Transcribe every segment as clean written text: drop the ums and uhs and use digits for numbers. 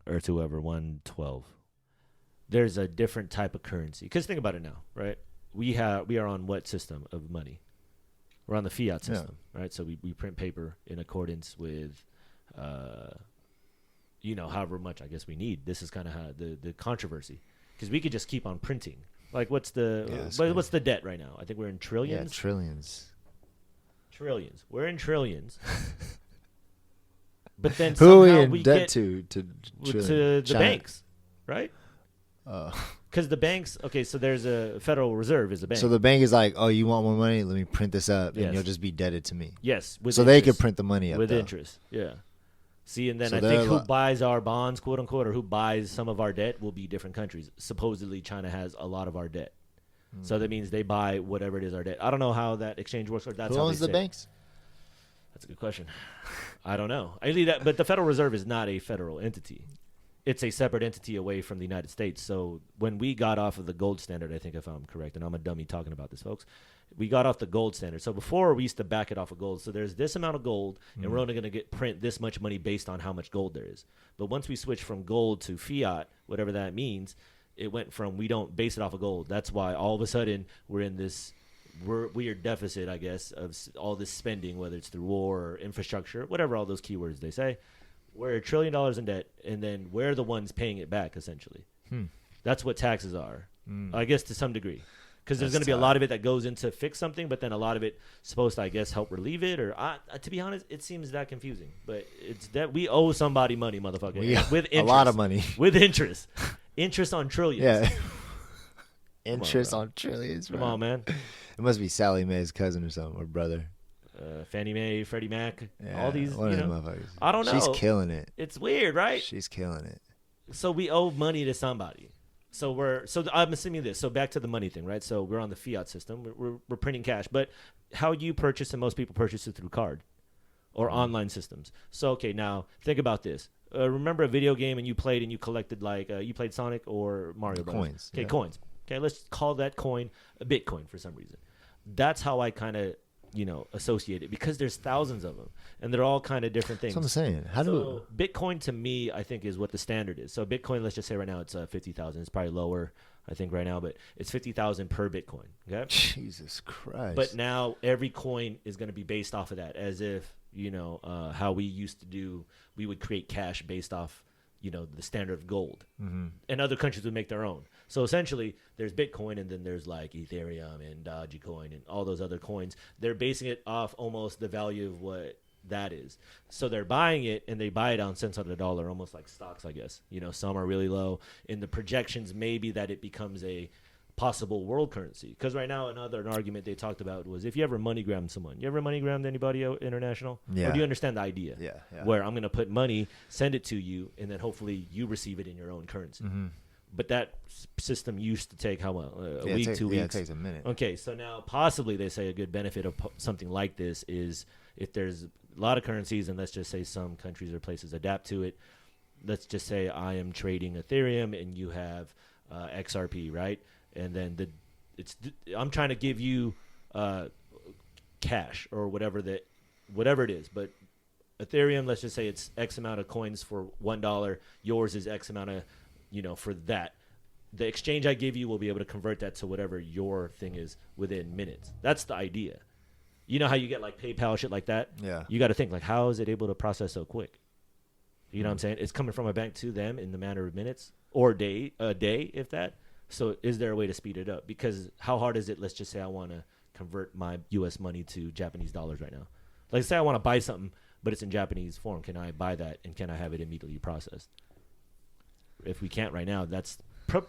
Erth2whoevr 112. There's a different type of currency. Because think about it now, right? We are on what system of money? We're on the fiat system, right? So we print paper in accordance with, however much I guess we need. This is kind of how the controversy, because we could just keep on printing. Like, what's the debt right now? I think we're in trillions. Yeah, trillions. Trillions. We're in trillions. But then who are we somehow in we debt get to the China. banks, right? Because the banks, okay, so there's a Federal Reserve is a bank. So the bank is like, oh, you want more money? Let me print this up, Yes. and you'll just be debted to me. Yes, with so interest. they could print the money up with though. interest. Yeah. See, and then So I think who they're buys our bonds, quote unquote, or who buys some of our debt will be different countries. Supposedly, China has a lot of our debt, so that means they buy whatever it is our debt. I don't know how that exchange works, or that's Who how owns they the say it. banks? That's a good question. I don't know. But the Federal Reserve is not a federal entity. It's a separate entity away from the United States. So when we got off of the gold standard, I think if I'm correct, and I'm a dummy talking about this, folks, we got off the gold standard. So before we used to back it off of gold. So there's this amount of gold, and we're only going to print this much money based on how much gold there is. But once we switched from gold to fiat, whatever that means, it went from we don't base it off of gold. That's why all of a sudden we're in this weird deficit, I guess, of all this spending, whether it's through war or infrastructure, whatever all those keywords they say. We're $1 trillion in debt, and then we're the ones paying it back, essentially. That's what taxes are, I guess, to some degree. Because there's going to be a lot of it that goes into fix something, but then a lot of it supposed to, I guess, help relieve it. Or to be honest, it seems that confusing. But it's that we owe somebody money, motherfucker. With interest, a lot of money. With interest. Interest on trillions. Yeah. Interest on trillions, bro. Come on, man. It must be Sally Mae's cousin or something, or brother. Fannie Mae, Freddie Mac, Yeah, all these, one of them motherfuckers. I don't know. She's killing it. It's weird, right? She's killing it. So we owe money to somebody. So I'm assuming this. So back to the money thing, right? So we're on the fiat system. We're printing cash. But how you purchase, and most people purchase it through card or online systems. So, okay, now think about this. Remember a video game and you played and you collected, like, you played Sonic or Mario Bros. Coins. Okay, Yeah. coins. Okay, let's call that coin a Bitcoin for some reason. That's how I kind of, associate it, because there's thousands of them and they're all kind of different things. That's what I'm saying. So Bitcoin to me, I think, is what the standard is. So Bitcoin, let's just say right now it's 50,000. It's probably lower, I think, right now, but it's 50,000 per Bitcoin. Okay. Jesus Christ. But now every coin is going to be based off of that, as if how we used to do. We would create cash based off the standard of gold, and other countries would make their own. So essentially, there's Bitcoin, and then there's like Ethereum and Dogecoin and all those other coins. They're basing it off almost the value of what that is. So they're buying it, and they buy it on cents on the dollar, almost like stocks, I guess. Some are really low. In the projections, maybe that it becomes a possible world currency. Because right now, an argument they talked about was, if you ever MoneyGram someone, you ever MoneyGrammed anybody international? Yeah. Or do you understand the idea? Yeah. Where I'm going to put money, send it to you, and then hopefully you receive it in your own currency. But that system used to take how long? A week, 2 weeks? Yeah, it takes a minute. Okay, so now possibly they say a good benefit of something like this is if there's a lot of currencies, and let's just say some countries or places adapt to it. Let's just say I am trading Ethereum and you have XRP, right? And then I'm trying to give you cash or whatever it is, but Ethereum, let's just say it's X amount of coins for $1. Yours is X amount of, for that. The exchange I give you will be able to convert that to whatever your thing is within minutes. That's the idea. You know how you get like PayPal, shit like that? Yeah. You got to think, like, how is it able to process so quick? You know what I'm saying? It's coming from a bank to them in the matter of minutes or a day, if that. So is there a way to speed it up? Because how hard is it? Let's just say I want to convert my U.S. money to Japanese dollars right now. Like, say I want to buy something, but it's in Japanese form. Can I buy that, and can I have it immediately processed? If we can't right now, that's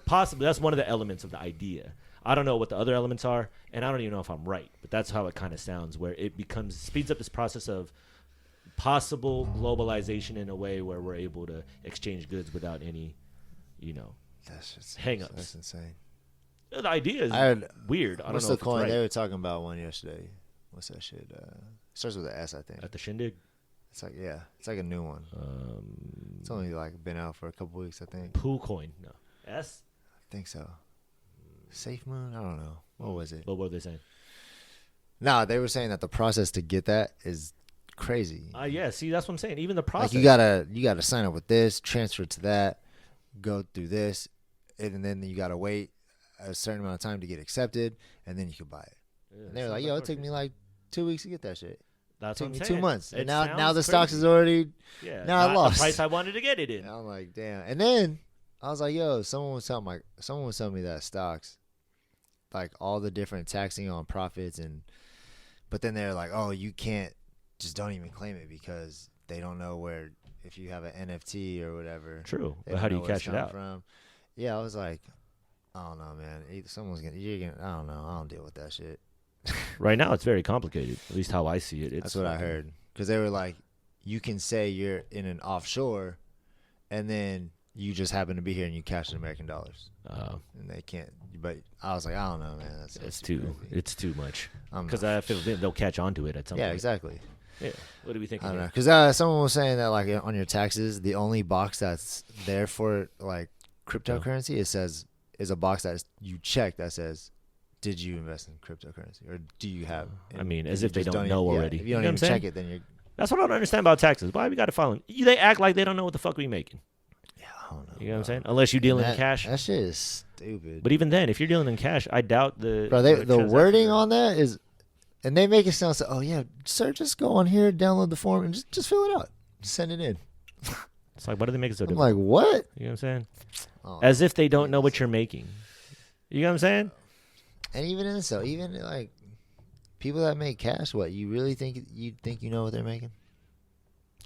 possibly that's one of the elements of the idea. I don't know what the other elements are, and I don't even know if I'm right, but that's how it kind of sounds, where it speeds up this process of possible globalization in a way where we're able to exchange goods without any, That's just hang-ups. That's insane. The idea is weird. I don't What's know the if it's coin? right. They were talking about one yesterday. What's that shit? Starts with an S, I think. At the Shindig? It's like a new one. It's only like been out for a couple weeks, I think. Poo coin. No. S? I think so. Safe Moon? I don't know. What was it? What were they saying? No, they were saying that the process to get that is crazy. Yeah. See, that's what I'm saying. Even the process. Like you gotta sign up with this, transfer to that, go through this, and then you gotta wait a certain amount of time to get accepted, and then you can buy it. Yeah, and they were like, "Yo, it took me like 2 weeks to get that shit. That's took what I'm me saying. 2 months, and now the crazy. stocks is already now I lost the price I wanted to get it in." And I'm like, damn. And then I was like, "Yo, someone was telling me that stocks, like all the different taxing on profits, but then they're like, oh, you can't, just don't even claim it because they don't know where, if you have an NFT or whatever. True, but how do you cash it out? From. Yeah, I was like, I don't know, man. I don't know. I don't deal with that shit. Right now, it's very complicated. At least how I see it. That's what I heard. Because they were like, you can say you're in an offshore, and then you just happen to be here and you cash in American dollars. And they can't. But I was like, I don't know, man. It's too much. Because I feel they'll catch on to it at some point. Yeah, exactly. Yeah. What do we think? I don't know. Because someone was saying that, like, on your taxes, the only box that's there for, like, cryptocurrency, is a box that you check that says, did you invest in cryptocurrency, or do you have? I mean, as if they don't know already. If you don't even check it, then you're. That's what I don't understand about taxes. Why we got to file them? They act like they don't know what the fuck we making. Yeah, I don't know. You know what I'm saying? Unless you're dealing in cash. That shit is stupid. But even then, if you're dealing in cash, I doubt the wording on that is, and they make it sound so. Oh yeah, sir, just go on here, download the form, and just fill it out, just send it in. It's like, why do they make it so I'm difficult? like, what? You know what I'm saying? As if they don't know what you're making. You know what I'm saying? And even in this, though, even like people that make cash, what you really think you know what they're making?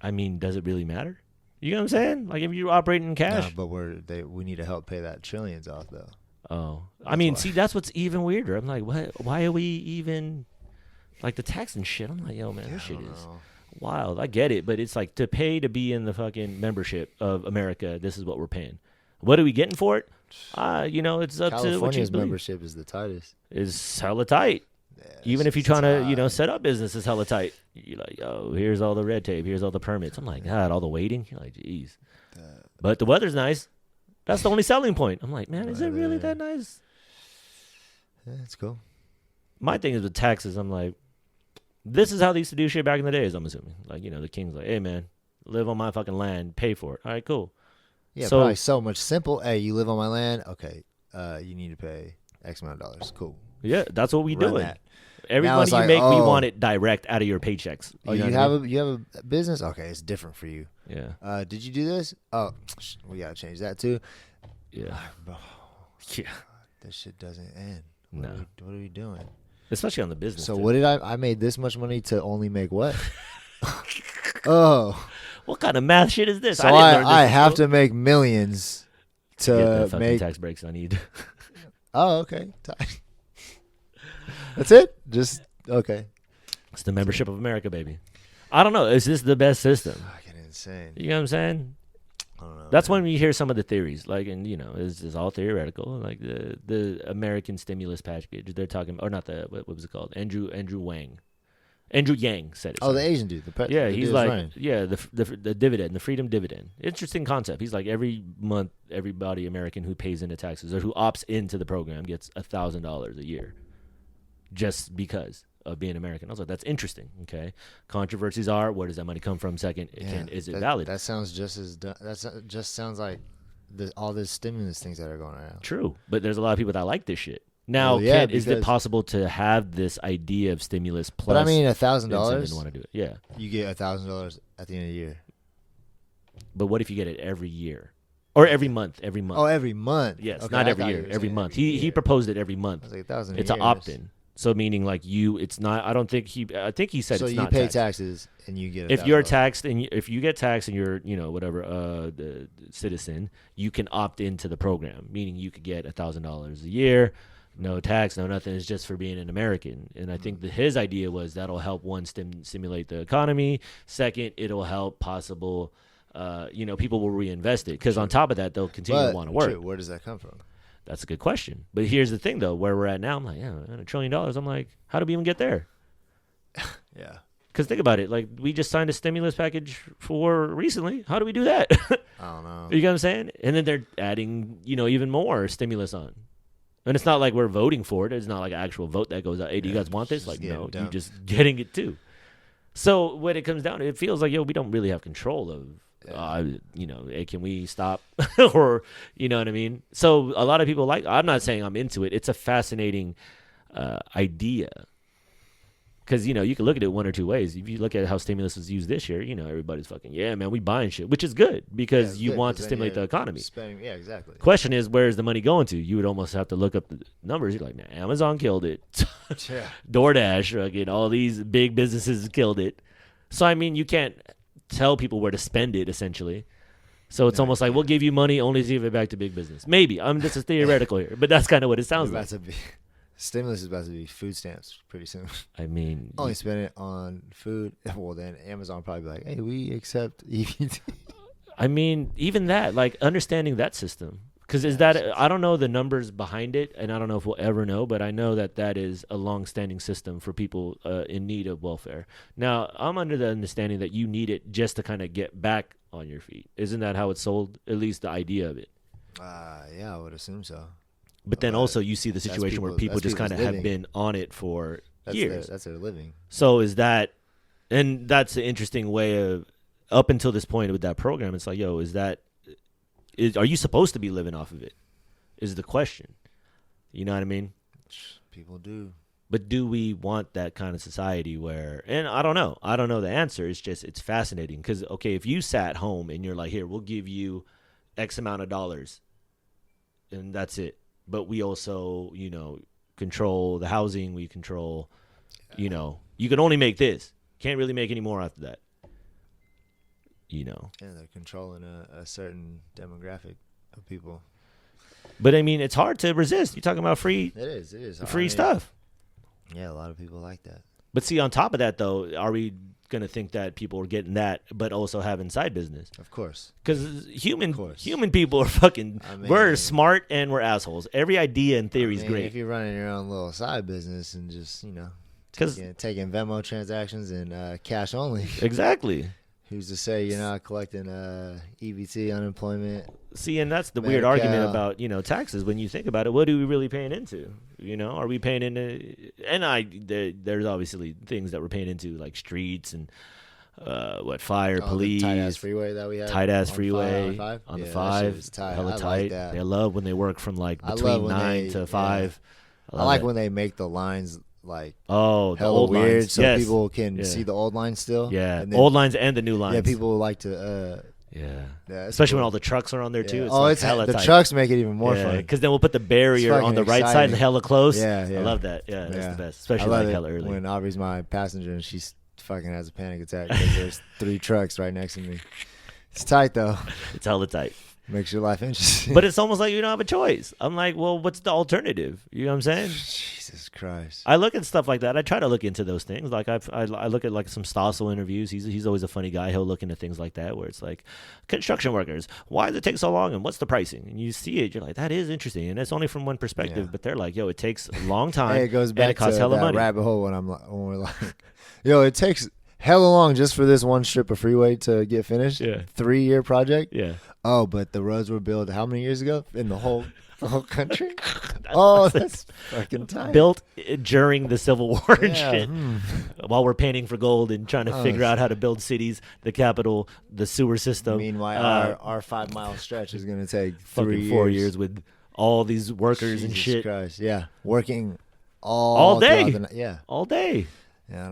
I mean, does it really matter? You know what I'm saying? Like if you're operating in cash, no, but we need to help pay that trillions off though. Oh, I mean, see, that's what's even weirder. I'm like, what? Why are we even like the tax and shit? I'm like, yo, man, this shit is wild. I get it, but it's like to pay to be in the fucking membership of America. This is what we're paying. What are we getting for it? It's up to what you California's believe. membership is the tightest. Is hella tight. Yeah, even if you're trying to, set up business, is hella tight. You're like, yo, here's all the red tape. Here's all the permits. I'm like, God, all the waiting. You're like, geez. But the weather's nice. That's the only selling point. I'm like, man, is it really that nice? Yeah, it's cool. My thing is with taxes. I'm like, this is how they used to do shit back in the days, I'm assuming. Like, the king's like, hey, man, live on my fucking land. Pay for it. All right, cool. Yeah, probably so much simple. Hey, you live on my land. Okay, you need to pay X amount of dollars. Cool. Yeah, that's what we doing. That. Every money you make, we want it direct out of your paychecks. You have a business? Okay, it's different for you. Yeah. Did you do this? Oh, we gotta change that too. Yeah. Yeah. This shit doesn't end. No. What are we doing? Especially on the business. So what did I made this much money to only make what? Oh. What kind of math shit is this? So I have to make millions to make tax breaks I need. Oh, okay. That's it? Just okay. It's the membership of America, baby. I don't know. Is this the best system? Fucking insane. You know what I'm saying? I don't know. That's when you hear some of the theories, like, and it's all theoretical. Like the American stimulus package, they're talking, or not the what was it called? Andrew Yang said it. Oh, the Asian dude. He's like, running. The dividend, the freedom dividend. Interesting concept. He's like, every month, everybody American who pays into taxes or who opts into the program gets $1,000 a year, just because of being American. I was like, that's interesting. Okay, controversies are, where does that money come from? Second, is it valid? That sounds that just sounds like all the stimulus things that are going around. True, but there's a lot of people that like this shit. Now, is it possible to have this idea of stimulus plus? But I mean, $1,000. Want to do it? Yeah, you get $1,000 at the end of the year. But what if you get it every year or every month? Every month. Oh, every month. Yes, okay, not every year. Every month. He proposed it every month. I was like, 1,000. It's an opt-in. So meaning like it's not. I think he said so it's not. So you pay taxes and you get. If you're taxed and if you get taxed and you're the citizen, you can opt into the program. Meaning you could get $1,000 a year. No tax, no nothing. It's just for being an American. And I think his idea was that'll help, one, stimulate the economy. Second, it'll help people will reinvest it. Because on top of that, they'll continue to want to work. True. Where does that come from? That's a good question. But here's the thing, though. Where we're at now, I'm like, $1 trillion. I'm like, how do we even get there? Yeah. Because think about it. Like, we just signed a stimulus package for recently. How do we do that? I don't know. You know what I'm saying? And then they're adding, even more stimulus on. And it's not like we're voting for it. It's not like an actual vote that goes out. Hey, do you guys want this? Like, no, you're just getting it too. So when it comes down to it, feels like, yo, we don't really have control of, hey, can we stop? Or, you know what I mean? So a lot of people I'm not saying I'm into it. It's a fascinating idea. Because, you can look at it one or two ways. If you look at how stimulus was used this year, everybody's fucking, yeah, man, we buying shit, which is good because you want to stimulate the economy. Yeah, exactly. Question is, where's the money going to? You would almost have to look up the numbers. You're like, man, Amazon killed it. Yeah. DoorDash, all these big businesses killed it. So, I mean, you can't tell people where to spend it, essentially. So it's almost like, we'll give you money, only to give it back to big business. Maybe. This is theoretical here, but that's kind of what it sounds like. Stimulus is about to be food stamps pretty soon. I mean, only spend it on food. Well, then Amazon probably be like, hey, we accept EBT. I mean, even that, like understanding that system, because I don't know the numbers behind it, and I don't know if we'll ever know, but I know that is a long-standing system for people in need of welfare. Now, I'm under the understanding that you need it just to kind of get back on your feet. Isn't that how it's sold? At least the idea of it. Yeah, I would assume so. But then also you see the situation where people just kind of have been on it for years. That's their living. So and that's an interesting way of, up until this point with that program, it's like, yo, are you supposed to be living off of it? Is the question. You know what I mean? People do. But do we want that kind of society where, and I don't know the answer. It's just, it's fascinating because, okay, if you sat home and you're like, here, we'll give you X amount of dollars and that's it. But we also, control the housing. We control, you can only make this. Can't really make any more after that. Yeah, they're controlling a certain demographic of people. But, I mean, it's hard to resist. You're talking about free. It is. Free stuff. Yeah, a lot of people like that. But see, on top of that, though, are we going to think that people are getting that but also having side business? Of course. Because human people are fucking, we're smart and we're assholes. Every idea in theory is great. If you're running your own little side business and just, taking Venmo transactions and cash only. Exactly. Who's to say you're not collecting EBT, unemployment? See, and that's the weird argument about, taxes. When you think about it, what are we really paying into? Are we paying into, and there's obviously things that we're paying into, like streets and fire, police. Tight-ass freeway that we have. Tight-ass freeway on the 5. Tight. Hella tight. Like that. They love when they work from between 9 to 5. I like when they make the lines the old weird lines. So people can see the old lines still. Yeah, and then, old lines and the new lines. Yeah, people like to especially when all the trucks are on there too. It's hella tight. Trucks make it even more fun because then we'll put the barrier on the right side and hella close. Yeah. I love that. Yeah, that's the best, especially hella early. When Aubrey's my passenger and she's fucking has a panic attack because there's 3 trucks right next to me. It's tight though. It's hella tight. Makes your life interesting. But it's almost like you don't have a choice. I'm like, well, what's the alternative? You know what I'm saying? Jesus Christ. I look at stuff like that. I try to look into those things. Like I look at like some Stossel interviews. He's always a funny guy. He'll look into things like that where it's like construction workers. Why does it take so long and what's the pricing? And you see it, you're like, that is interesting. And it's only from one perspective. But they're like, yo, it takes a long time. It goes back and it costs to hella that money. Rabbit hole when we're like, yo, it takes hella long just for this one strip of freeway to get finished. Yeah. 3-year project. Yeah. Oh, but the roads were built how many years ago in the whole country? That's fucking tight. Built during the Civil War and shit. While we're painting for gold and trying to figure out how to build cities, the capital, the sewer system. Meanwhile, our 5-mile stretch is going to take 4 years with all these workers and shit. Christ. Yeah, working all day. All day. Yeah,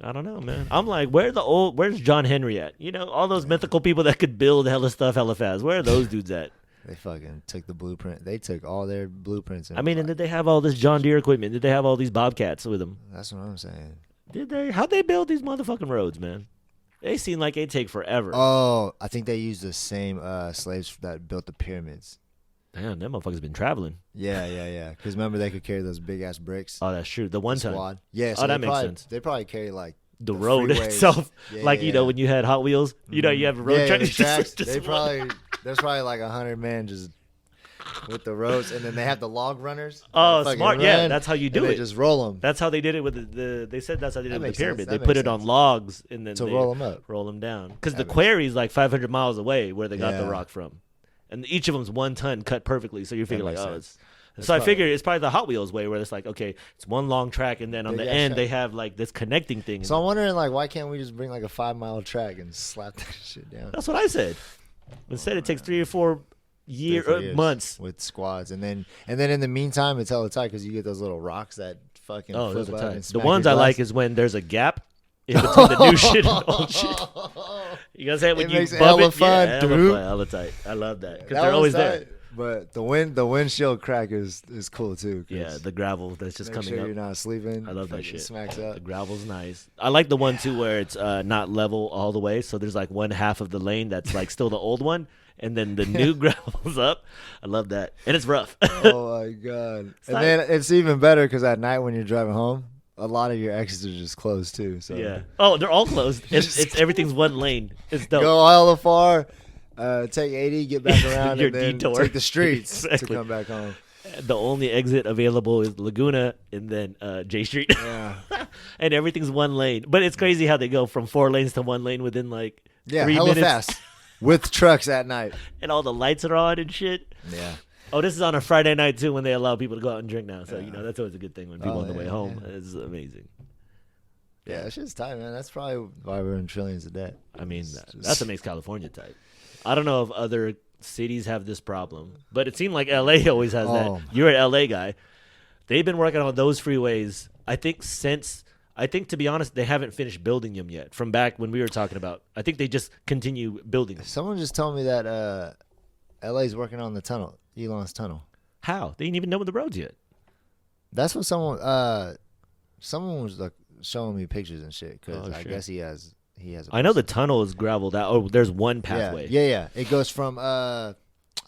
I don't know, man. I'm like, where's John Henry at? All those mythical people that could build hella stuff hella fast. Where are those dudes at? They fucking took the blueprint. They took all their blueprints. And did they have all this John Deere equipment? Did they have all these Bobcats with them? That's what I'm saying. Did they? How'd they build these motherfucking roads, man? They seem like they take forever. Oh, I think they used the same slaves that built the pyramids. Damn, them motherfuckers been traveling. Yeah. Because remember, they could carry those big-ass bricks. Oh, that's true. The one ton. Yeah, so that makes sense. They probably carry, like, the road itself. When you had Hot Wheels, you have a road track. There's probably like 100 men just with the roads, and then they have the log runners. Oh, smart. Yeah, that's how you do it. They just roll them. That's how they did it with they said that's how they did it with the pyramid. They put put it on logs and then to roll them up. Roll them down. Because the quarry's like 500 miles away where they got the rock from. And each of them's 1 ton cut perfectly. So you figure So I figured it's probably the Hot Wheels way where it's like, okay, it's one long track, and then on the end they have like this connecting thing. So I'm wondering, like, why can't we just bring like a 5-mile track and slap that shit down? That's what I said. Instead, it takes 3 or 4 years months with squads, and then in the meantime, it's hella tight because you get those little rocks that fucking. Oh, those flip are out tight. and The smack ones your I like glass. is when there's a gap in between the new shit and the old shit. You know what I'm saying? When It you makes it bump hella it, fun, yeah, dude. hella tight. I love that because That they're was always tight. there. But the windshield crack is cool too. 'Cause Yeah, the gravel that's just make coming sure up. you're not sleeping. I love that fucking shit. Smacks The up. gravel's nice. I like the one too where it's not level all the way, so there's like one half of the lane that's like still the old one, and then the new gravel's up. I love that, and it's rough. Oh my god! And then it's even better because at night when you're driving home, a lot of your exits are just closed too. So Yeah. Oh, they're all closed. It's everything's one lane. It's dope. go hella far, take 80, get back around, Your and then detour. take the streets Exactly. to come back home. The only exit available is Laguna and then J Street. Yeah, And everything's one lane. But it's crazy how they go from 4 lanes to 1 lane within like 3 hella minutes. fast with trucks at night. And all the lights are on and shit. Yeah. Oh, this is on a Friday night too when they allow people to go out and drink now. So, that's always a good thing when people on the way home. Yeah. It's amazing. Yeah, that shit's tight, man. That's probably why we're in trillions of debt. I mean, that's what makes California tight. I don't know if other cities have this problem, but it seemed like LA always has that. You're an LA guy. They've been working on those freeways, I think, to be honest, they haven't finished building them yet from back when we were talking about. I think they just continue building them. Someone just told me that LA's working on the tunnel, Elon's tunnel. How? They didn't even know the roads yet. That's what someone was like showing me pictures and shit because I guess he has I know the tunnel is gravelled out. Oh, there's one pathway. Yeah. It goes from I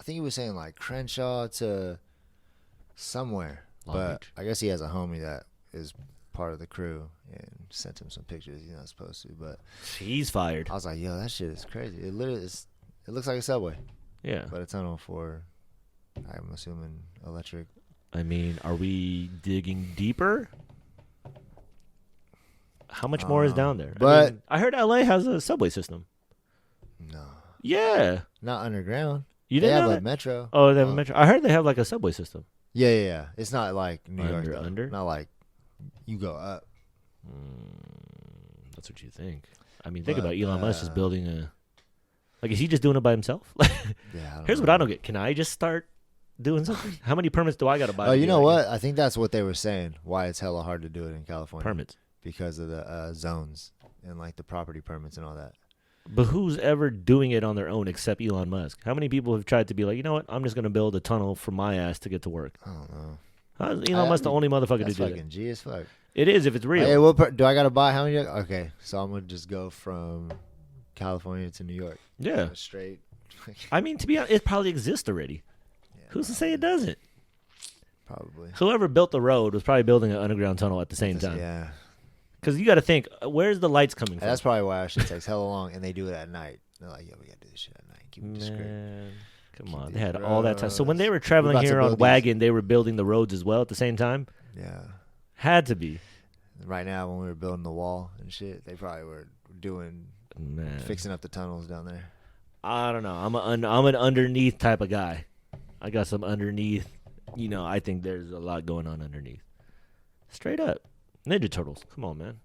think he was saying like Crenshaw to somewhere. But I guess he has a homie that is part of the crew and sent him some pictures he's not supposed to. But he's fired. I was like, yo, that shit is crazy. It literally is. It looks like a subway. Yeah. But a tunnel for, I'm assuming, electric. I mean, are we digging deeper? How much more is down there? But I heard LA has a subway system. No. Yeah. Not underground. You They didn't have know a that? metro. Oh, they have a metro. I heard they have like a subway system. Yeah. It's not like New York. Though. Under? Not like you go up. That's what you think. I mean, think about it. Elon Musk is building a. Like, is he just doing it by himself? Yeah. Here's what I don't get. Can I just start doing something? How many permits do I got to buy? Oh, you know what? I think that's what they were saying. Why it's hella hard to do it in California. Permits. Because of the zones and like the property permits and all that. But who's ever doing it on their own except Elon Musk? How many people have tried to be like, you know what? I'm just going to build a tunnel for my ass to get to work. I don't know. How is Elon Musk the only motherfucker to That's do it? fucking G as fuck. It is if it's real. Hey, what do I got to buy? How many? Okay, so I'm going to just go from California to New York. Yeah. Straight. I mean, to be honest, it probably exists already. Yeah, Who's to say it doesn't? Probably. Whoever built the road was probably building an underground tunnel at the same time. Yeah. Because you got to think, where's the lights coming from? That's probably why our shit takes hella long, and they do it at night. They're like, yo, we got to do this shit at night. Keep it discreet. Man, come on. Keep They had these all that time. So when they were roads. traveling We're about to here on build these. wagon, they were building the roads as well at the same time? Yeah. Had to be. Right now, when we were building the wall and shit, they probably were doing Man. fixing up the tunnels down there. I don't know. I'm an underneath type of guy. I got some underneath. I think there's a lot going on underneath. Straight up. Ninja Turtles. Come on, man.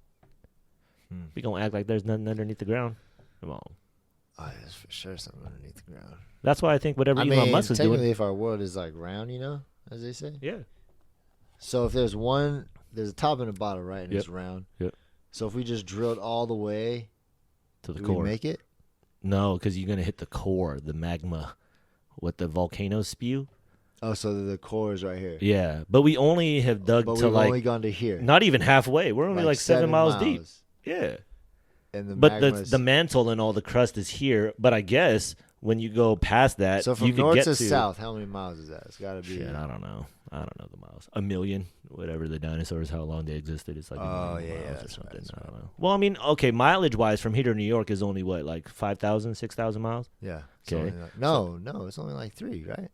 We gonna act like there's nothing underneath the ground. Come on. Oh, there's for sure something underneath the ground. That's why I think whatever I Elon mean, Musk is technically, doing. if our world is like round, as they say. Yeah. So if there's a top and a bottom, right, and it's round. Yep. So if we just drilled all the way To the do core. we make it? No, because you're gonna hit the core, the magma, what the volcanoes spew. Oh, so the core is right here. Yeah, but we only have dug But to we've like only gone to here. not even halfway. We're only like 7 miles deep. Yeah. And the But magma's- the mantle and all the crust is here. But I guess when you go past that, so from you can north get to south, how many miles is that? It's got to be. Shit, I don't know. I don't know the miles. 1 million, whatever the dinosaurs, how long they existed. It's like Oh, 1 million yeah, miles that's or right, something. that's I don't know. Well, I mean, okay, mileage wise, from here to New York is only what, like 5,000, 6,000 miles? Yeah. Okay. No, it's only like 3, right?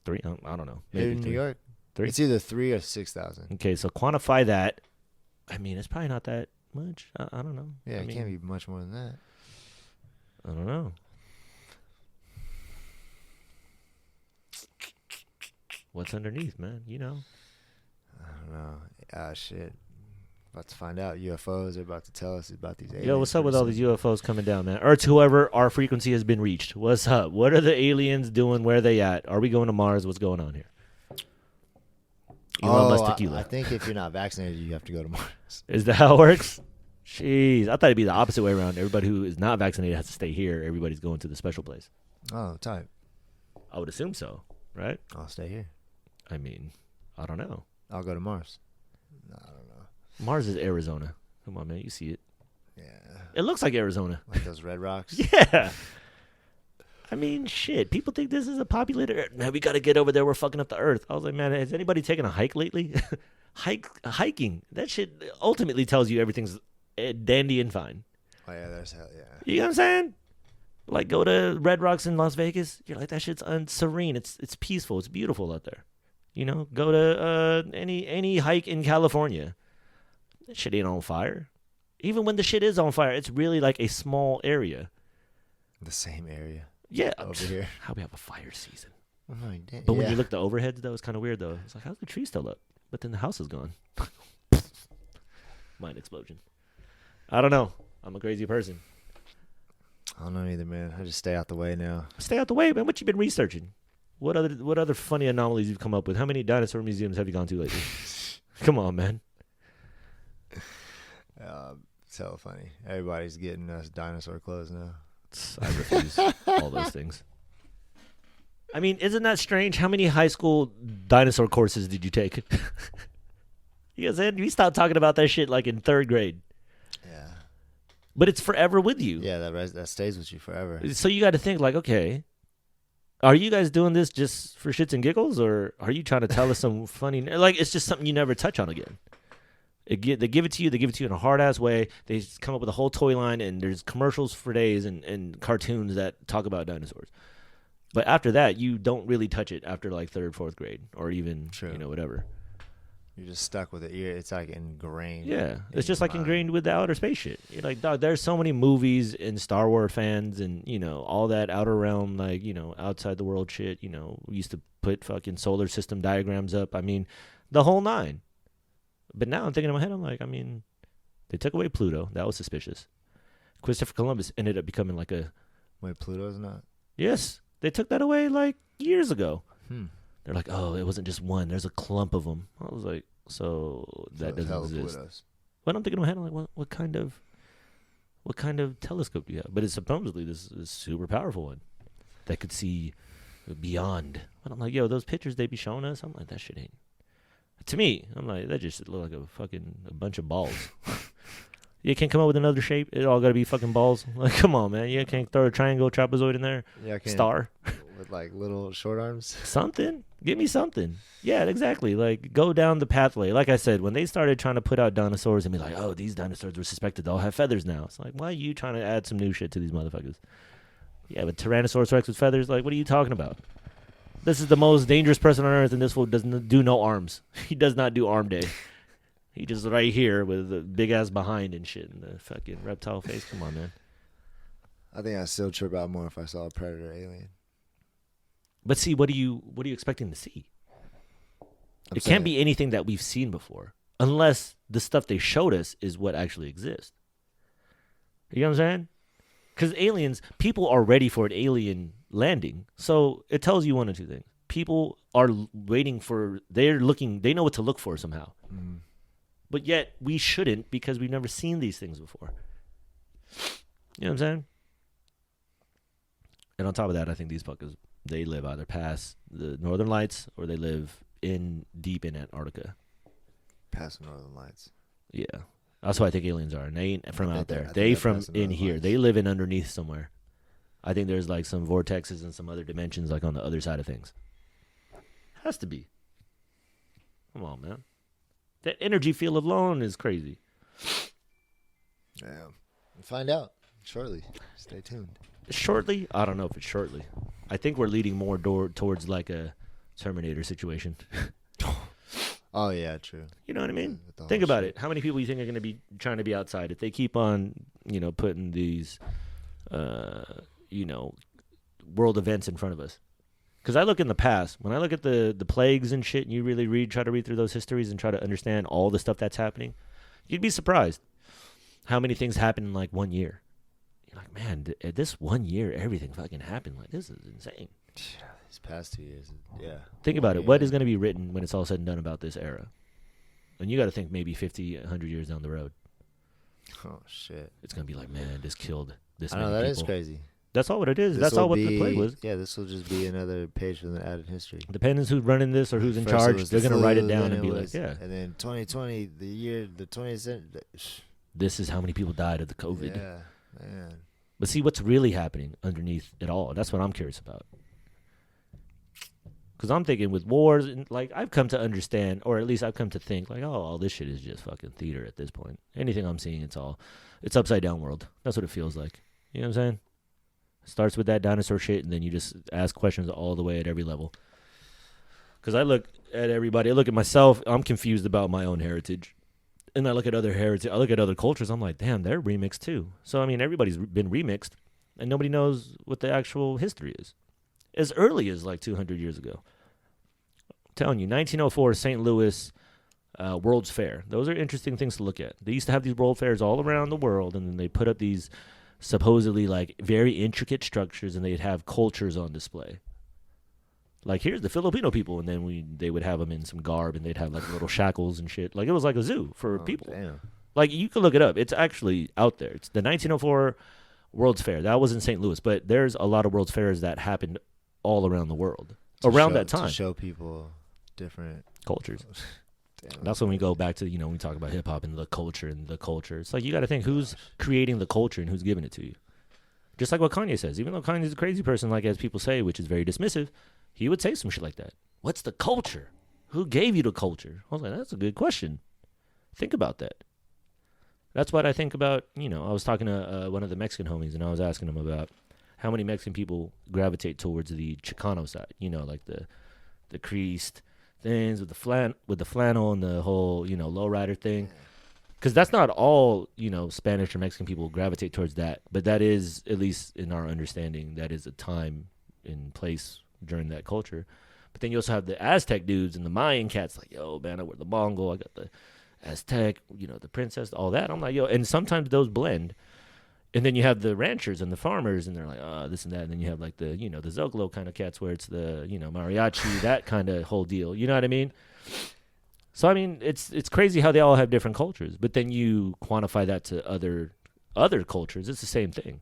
3? I don't know. Here Maybe in 3. New York, 3? it's either 3 or 6,000. Okay, so quantify that. I mean, it's probably not that much. I don't know. Yeah, I it mean, can't be much more than that. I don't know. What's underneath, man? You know. I don't know. Shit. About to find out. UFOs are about to tell us about these aliens. Yo, what's up with all pretty these soon. UFOs coming down, man? Erth2whoevr, our frequency has been reached. What's up? What are the aliens doing? Where are they at? Are we going to Mars? What's going on here? Elon Musk tequila. I think if you're not vaccinated, you have to go to Mars. Is that how it works? Jeez, I thought it'd be the opposite way around. Everybody who is not vaccinated has to stay here. Everybody's going to the special place. Oh, type. I would assume so, right? I'll stay here. I mean, I don't know. I'll go to Mars. No, I don't know. Mars is Arizona. Come on, man. You see it. Yeah. It looks like Arizona. Like those red rocks. Yeah. I mean, shit. People think this is a populated Earth. Man, we got to get over there. We're fucking up the Earth. I was like, man, has anybody taken a hike lately? Hiking. That shit ultimately tells you everything's dandy and fine. Oh, yeah, there's hell, yeah. You know what I'm saying? Like, go to Red Rocks in Las Vegas. You're like, that shit's serene. It's peaceful. It's beautiful out there. You know, go to any hike in California. That shit ain't on fire. Even when the shit is on fire, it's really like a small area. The same area. Yeah. Over here. How we have a fire season. Oh, damn. But when you look at the overheads, though, it's kind of weird, though. It's like, how's the tree still up? But then the house is gone. Mind explosion. I don't know. I'm a crazy person. I don't know either, man. I just stay out the way now. Stay out the way, man. What you been researching? What other funny anomalies you've come up with? How many dinosaur museums have you gone to lately? Come on, man. It's hella funny. Everybody's getting us dinosaur clothes now. I refuse all those things. I mean, isn't that strange? How many high school dinosaur courses did you take? You guys said we stopped talking about that shit like in 3rd grade. Yeah. But it's forever with you. Yeah, that stays with you forever. So you got to think like, okay, are you guys doing this just for shits and giggles, or are you trying to tell us some funny? Like, it's just something you never touch on again. They give it to you. They give it to you in a hard ass way. They come up with a whole toy line, and there's commercials for days and cartoons that talk about dinosaurs. But after that, you don't really touch it after like 3rd, 4th grade, or even whatever. You're just stuck with it. It's like ingrained. Yeah, it's just like ingrained with the outer space shit. You're like, dog, there's so many movies and Star Wars fans and, all that outer realm, like, outside the world shit. We used to put fucking solar system diagrams up. I mean, the whole 9. But now I'm thinking in my head, I'm like, I mean, they took away Pluto. That was suspicious. Christopher Columbus ended up becoming like a... Wait, Pluto's not? Yes. They took that away like years ago. They're like, oh, it wasn't just one. There's a clump of them. I was like, so that doesn't exist. Plutos. But I'm thinking in my head, I'm like, what kind of telescope do you have? But it's supposedly this super powerful one that could see beyond. But I'm like, yo, those pictures they be showing us, I'm like, that shit ain't. To me, I'm like, that just look like a bunch of balls. You can't come up with another shape. It all got to be fucking balls. Like, come on, man. You can't throw a triangle, trapezoid in there. Yeah, I can't. Star. With like little short arms. Something. Give me something. Yeah, exactly. Like, go down the pathway. Like I said, when they started trying to put out dinosaurs and be like, oh, these dinosaurs were suspected to all have feathers now. It's like, why are you trying to add some new shit to these motherfuckers? Yeah, but Tyrannosaurus Rex with feathers, like, what are you talking about? This is the most dangerous person on Earth, and this fool doesn't do no arms. He does not do arm day. He just right here with the big ass behind and shit and the fucking reptile face. Come on, man. I think I'd still trip out more if I saw a predator alien. But see, what are you expecting to see? It can't be anything that we've seen before, unless the stuff they showed us is what actually exists. You know what I'm saying? Because aliens, people are ready for an alien landing. So it tells you one of two things. People are waiting for, they know what to look for somehow. Mm. But yet we shouldn't because we've never seen these things before. You know what I'm saying? And on top of that, I think these fuckers, they live either past the Northern Lights or they live deep in Antarctica. Past the Northern Lights. Yeah. That's what I think aliens are. And they ain't from out there. I They think from the in here. Lights. They live in underneath somewhere. I think there's like some vortexes and some other dimensions like on the other side of things. Has to be. Come on, man. That energy field alone is crazy. Yeah. We'll find out shortly. Stay tuned. Shortly? I don't know if it's shortly. I think we're leading more towards like a Terminator situation. Oh, yeah, true. You know what I mean? With the Think whole about shit. it. How many people you think are going to be trying to be outside if they keep on, putting these, world events in front of us? Because I look in the past, when I look at the plagues and shit, and you really try to read through those histories and try to understand all the stuff that's happening, you'd be surprised how many things happen in like 1 year. You're like, man, this 1 year, everything fucking happened. Like, this is insane. Yeah, these past 2 years, yeah. Think about it. What is going to be written when it's all said and done about this era? And you got to think maybe 50, 100 years down the road. Oh, shit. It's going to be like, man, this killed this I many know, that people. is crazy. That's all what it is. That's all what the plague was. Yeah, this will just be another page from the added history. Depends who's running this or who's in First charge. They're going to write it down and be like, yeah. And then 2020, the 20th century. This is how many people died of the COVID. Yeah, man. But see what's really happening underneath it all. That's what I'm curious about. Because I'm thinking with wars, and like I've come to understand, or at least I've come to think, like, oh, all this shit is just fucking theater at this point. Anything I'm seeing, it's upside down world. That's what it feels like. You know what I'm saying? Starts with that dinosaur shit, and then you just ask questions all the way at every level. Because I look at everybody, I look at myself, I'm confused about my own heritage. And I look at other heritage, I look at other cultures, I'm like, damn, they're remixed too. So, I mean, everybody's been remixed, and nobody knows what the actual history is. As early as like 200 years ago. I'm telling you, 1904 St. Louis World's Fair. Those are interesting things to look at. They used to have these world fairs all around the world, and then they put up these supposedly like very intricate structures, and they'd have cultures on display. Like, here's the Filipino people, and then they would have them in some garb, and they'd have like little shackles and shit. Like, it was like a zoo for people. Damn. Like, you can look it up. It's actually out there. It's the 1904 World's Fair. That was in St. Louis, but there's a lot of World's Fairs that happened all around the world around that time. To show people different cultures. Damn, that's when we go back to, you know, when we talk about hip hop and the culture. It's like, you got to think who's creating the culture and who's giving it to you. Just like what Kanye says. Even though Kanye's a crazy person, like as people say, which is very dismissive, he would say some shit like that. What's the culture? Who gave you the culture? I was like, that's a good question. Think about that. That's what I think about, you know, I was talking to one of the Mexican homies, and I was asking him about how many Mexican people gravitate towards the Chicano side, you know, like the creased things with the flannel and the whole, you know, lowrider thing. Because that's not all, you know, Spanish or Mexican people gravitate towards that. But that is, at least in our understanding, that is a time and place during that culture. But then you also have the Aztec dudes and the Mayan cats, like, yo, man, I wear the Mongol, I got the Aztec, you know, the princess, all that. I'm like, yo, and sometimes those blend. And then you have the ranchers and the farmers, and they're like, oh, this and that. And then you have like the, you know, the Zocalo kind of cats where it's the, you know, mariachi, that kind of whole deal. You know what I mean? So, I mean, it's crazy how they all have different cultures. But then you quantify that to other cultures. It's the same thing.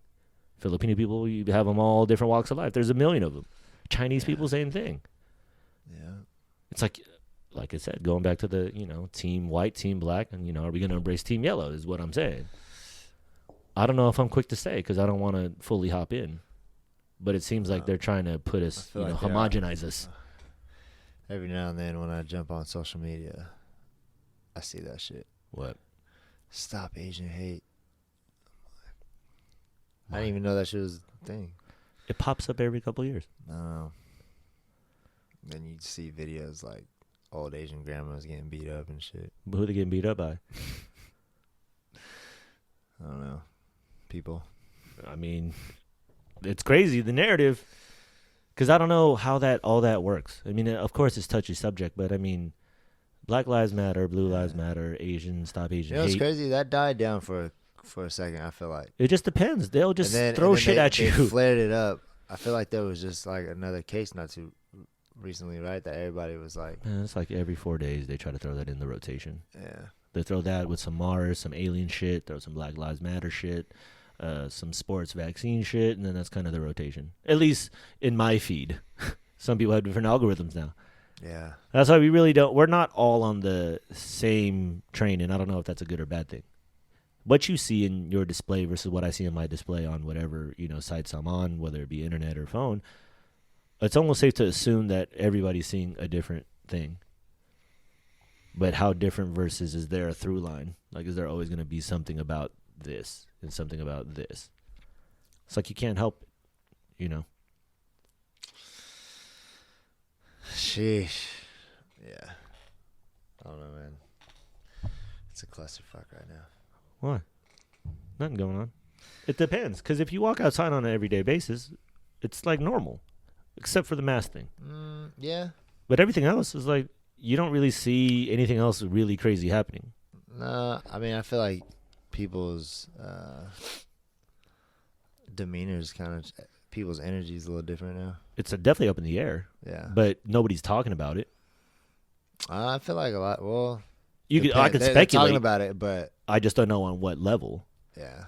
Filipino people, you have them all different walks of life. There's a million of them. Chinese people, same thing. Yeah. It's like I said, going back to the, you know, team white, team black, and, you know, are we going to embrace team yellow is what I'm saying. I don't know if I'm quick to say because I don't want to fully hop in. But it seems like they're trying to put us, you know, like homogenize us. Every now and then when I jump on social media, I see that shit. What? Stop Asian hate. I didn't even know that shit was a thing. It pops up every couple of years. I don't know. Then you see videos like old Asian grandmas getting beat up and shit. But who they getting beat up by? I don't know. People. I mean, it's crazy, the narrative. Because I don't know how all that works. I mean, of course it's touchy subject, but I mean, Black Lives Matter, Blue Lives Matter, Asian, Stop Asian You know, hate. it's crazy. That died down for a second, I feel like. It just depends. They'll just throw shit at you. They flared it up. I feel like there was just like another case not too recently, right? That everybody was like. Man, it's like every 4 days they try to throw that in the rotation. Yeah. They throw that with some Mars, some alien shit, throw some Black Lives Matter shit, some sports vaccine shit, and then that's kind of the rotation. At least in my feed. Some people have different algorithms now. Yeah. That's why we're not all on the same train, and I don't know if that's a good or bad thing. What you see in your display versus what I see in my display on whatever, you know, sites I'm on, whether it be internet or phone, it's almost safe to assume that everybody's seeing a different thing. But how different versus is there a through line? Like, is there always going to be something about this and something about this? It's like you can't help it, you know? Sheesh. Yeah. I don't know, man. It's a clusterfuck right now. Why? Nothing going on. It depends. Because if you walk outside on an everyday basis, it's like normal. except for the mask thing. Yeah. But everything else is like you don't really see anything else really crazy happening. Nah, I mean, I feel like people's demeanor is kind of, people's energy is a little different now. It's definitely up in the air. Yeah. But nobody's talking about it. I feel like a lot. Well, I could they're speculate talking about it, but I just don't know on what level. yeah.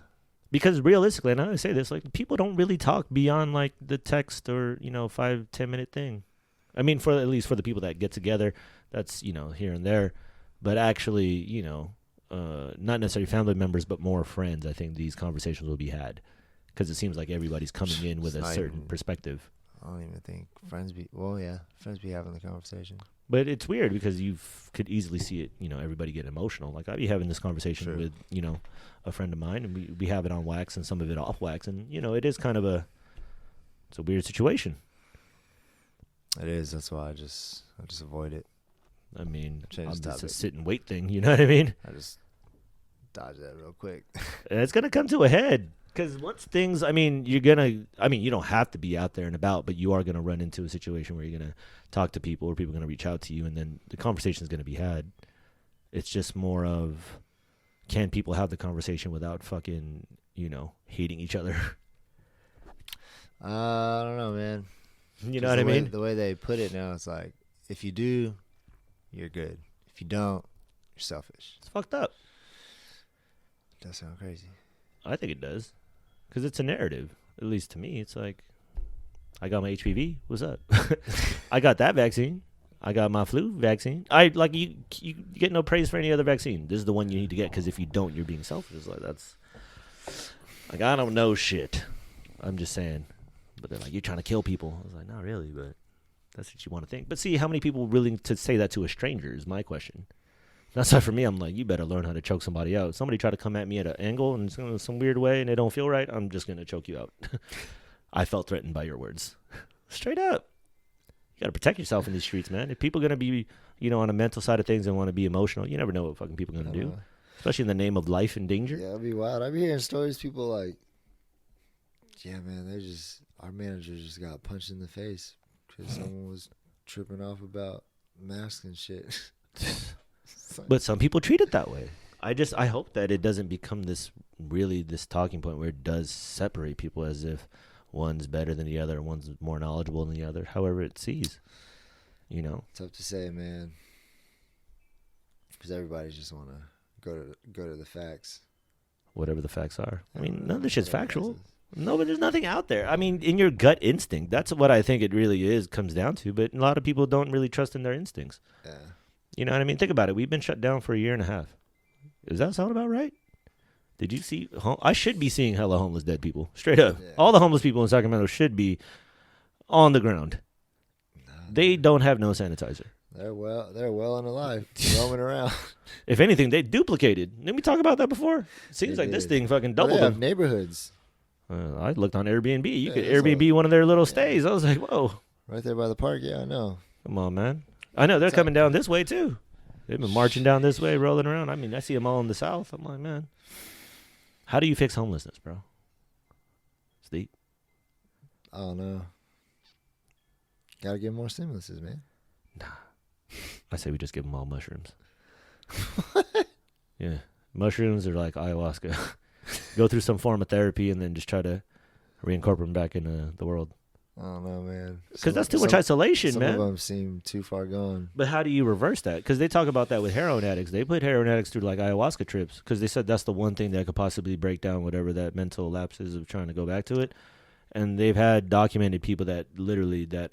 Because realistically, and I say this, like people don't really talk beyond like the text or 5-10 minute thing. I mean, at least for the people that get together, that's here and there, but actually, not necessarily family members, but more friends. I think these conversations will be had because it seems like everybody's coming in with a certain perspective. I don't even think friends be having the conversation. But it's weird because you could easily see it, everybody get emotional. Like I'd be having this conversation with, a friend of mine, and we have it on wax and some of it off wax, and it is kind of it's a weird situation. It is. That's why I just avoid it. I mean, Change the it's a topic. sit and wait thing. You know what I mean? I just dodge that real quick. And it's gonna come to a head because once things, you don't have to be out there and about, but you are gonna run into a situation where you're gonna talk to people, or people are gonna reach out to you, and then the conversation is gonna be had. It's just more of, can people have the conversation without fucking, hating each other? I don't know, man. You know what I mean? The way they put it now, it's like, if you do, you're good. If you don't, you're selfish. It's fucked up. Does sound crazy. I think it does, because it's a narrative. At least to me, it's like, I got my HPV. What's up? I got that vaccine. I got my flu vaccine. You get no praise for any other vaccine. This is the one you need to get, because if you don't, you're being selfish. It's like, that's like, I don't know shit. I'm just saying. But they're like, you're trying to kill people. I was like, not really, but that's what you want to think. But see, how many people are willing to say that to a stranger is my question. That's why for me, I'm like, you better learn how to choke somebody out. Somebody try to come at me at an angle in some weird way and they don't feel right, I'm just going to choke you out. I felt threatened by your words. Straight up. You got to protect yourself in these streets, man. If people are going to be, on a mental side of things and want to be emotional, you never know what fucking people are going to do. Especially in the name of life and danger. Yeah, it'd be wild. I be hearing stories, people like, yeah, man, our manager just got punched in the face because someone was tripping off about masks and shit. But some people treat it that way. I hope that it doesn't become this talking point where it does separate people as if one's better than the other, one's more knowledgeable than the other, however it sees. Tough to say, man. Because everybody just want to go to the facts. Whatever the facts are. I mean, none of this shit's factual. No, but there's nothing out there. I mean, in your gut instinct, that's what I think it really comes down to. But a lot of people don't really trust in their instincts. Yeah. You know what I mean? Think about it. We've been shut down for 1.5 years. Does that sound about right? Did you see? I should be seeing hella homeless dead people. Straight up. Yeah. All the homeless people in Sacramento should be on the ground. They don't have no sanitizer. They're well and alive, roaming around. If anything, they duplicated. Didn't we talk about that before? Seems like this thing fucking doubled they have them. Neighborhoods. I looked on Airbnb. You could Airbnb one of their little stays. I was like, whoa. Right there by the park. Yeah, I know. Come on, man. I know they're coming down this way too. They've been marching down this way, rolling around. I mean, I see them all in the south. I'm like, man, how do you fix homelessness, bro? It's deep. I don't know. Gotta get more stimuluses, man. Nah. I say we just give them all mushrooms. What? Yeah. Mushrooms are like ayahuasca. Go through some form of therapy and then just try to reincorporate them back into the world. I don't know, man. Because that's too much isolation, man. Some of them seem too far gone. But how do you reverse that? Because they talk about that with heroin addicts. They put heroin addicts through like ayahuasca trips because they said that's the one thing that could possibly break down whatever that mental lapse is of trying to go back to it. And they've had documented people that